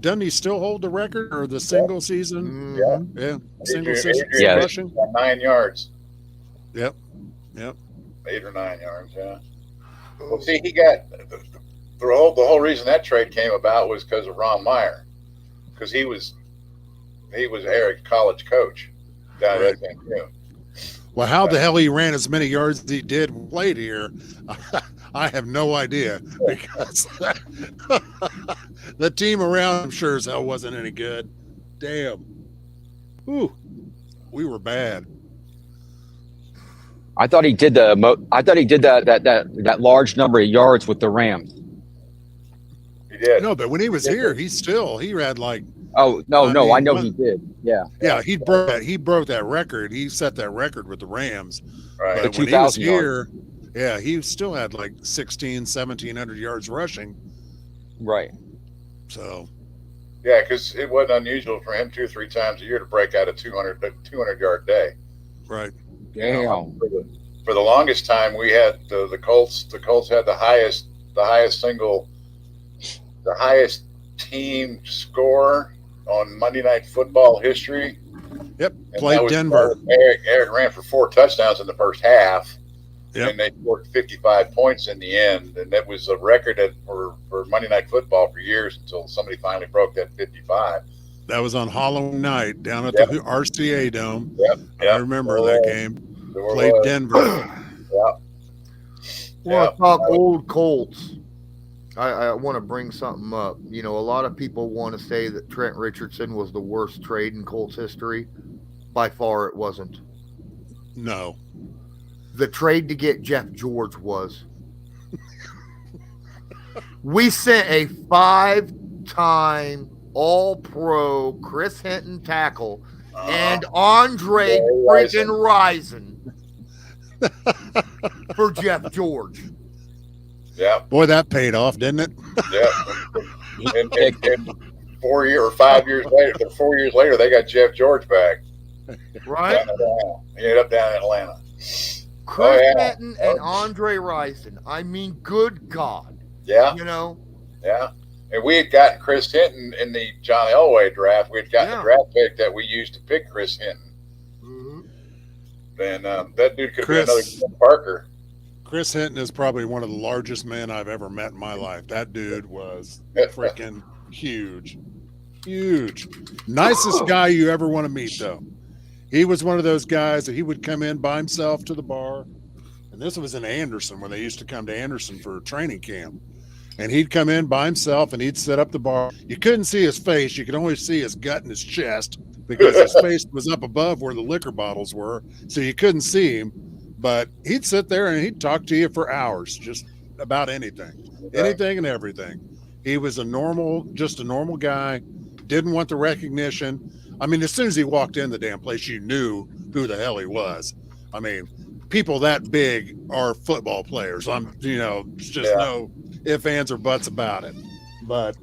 hold the record or the single season? Yeah. Single season rushing 9 yards. Yep. 8 or 9 yards. Yeah. Well, see, he got the whole reason that trade came about was because of Ron Meyer, because he was Eric's college coach down at SMU. Well, how the hell he ran as many yards as he did when played here, I have no idea, because the team around him sure as hell wasn't any good. Damn. Ooh, we were bad. I thought he did that large number of yards with the Rams. He did. No, but when he was here, he had like. Oh no, I know he did. Yeah. Yeah, he broke that record. He set that record with the Rams. Right. But when he was here, he still had like 1,700 yards rushing. Right. So Yeah, because it wasn't unusual for him 2 or 3 times a year to break out a 200-yard day. Right. Damn. For the longest time, we had the Colts. The Colts had the highest team score on Monday Night Football history. Yep, played Denver. Eric ran for 4 touchdowns in the first half, yep. and they scored 55 points in the end. And that was a record for Monday Night Football for years until somebody finally broke that 55. That was on Halloween night down at the RCA Dome. Yep. I remember that game. Played Denver. Yep. Well, talk old Colts. I want to bring something up. You know, a lot of people want to say that Trent Richardson was the worst trade in Colts history. By far, it wasn't. No. The trade to get Jeff George was. We sent a 5-time All-Pro Chris Hinton tackle and Andre freaking Rison for Jeff George. Yeah. Boy, that paid off, didn't it? Yeah. and 4 years or 5 years later, 4 years later, they got Jeff George back. Right. He ended up down in Atlanta. Chris Hinton and Andre Rison. I mean, good God. Yeah. You know? Yeah. And we had gotten Chris Hinton in the John Elway draft. We had gotten a draft pick that we used to pick Chris Hinton. Mm-hmm. And that dude could be another Ken Parker. Chris Hinton is probably one of the largest men I've ever met in my life. That dude was freaking huge. Huge. Nicest guy you ever want to meet, though. He was one of those guys that he would come in by himself to the bar. And this was in Anderson, where they used to come to Anderson for training camp. And he'd come in by himself and he'd set up the bar. You couldn't see his face. You could only see his gut and his chest because his face was up above where the liquor bottles were. So you couldn't see him. But he'd sit there and he'd talk to you for hours, just about anything and everything. He was just a normal guy, didn't want the recognition. I mean, as soon as he walked in the damn place, you knew who the hell he was. I mean, people that big are football players. No ifs, ands, or buts about it. But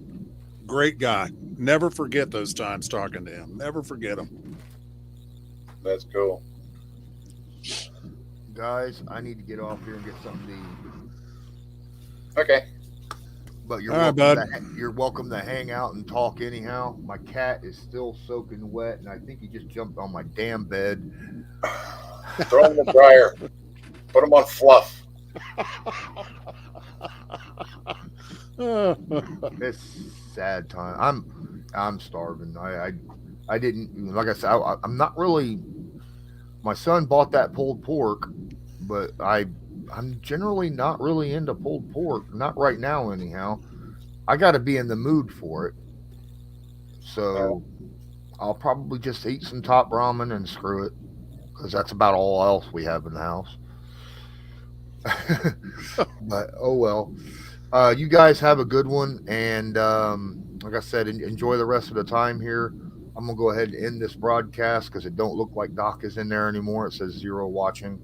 great guy. Never forget those times talking to him. Never forget them. That's cool. Guys, I need to get off here and get something to eat. Okay. But you're welcome to hang out and talk anyhow. My cat is still soaking wet, and I think he just jumped on my damn bed. Throw him in the dryer. Put him on fluff. It's sad time. I'm starving. I didn't, like I said, I'm not really. My son bought that pulled pork, but I'm generally not really into pulled pork. Not right now, anyhow. I got to be in the mood for it. So I'll probably just eat some top ramen and screw it, because that's about all else we have in the house. But oh well. You guys have a good one, and like I said, enjoy the rest of the time here. I'm gonna go ahead and end this broadcast because it don't look like Doc is in there anymore. It says 0 watching.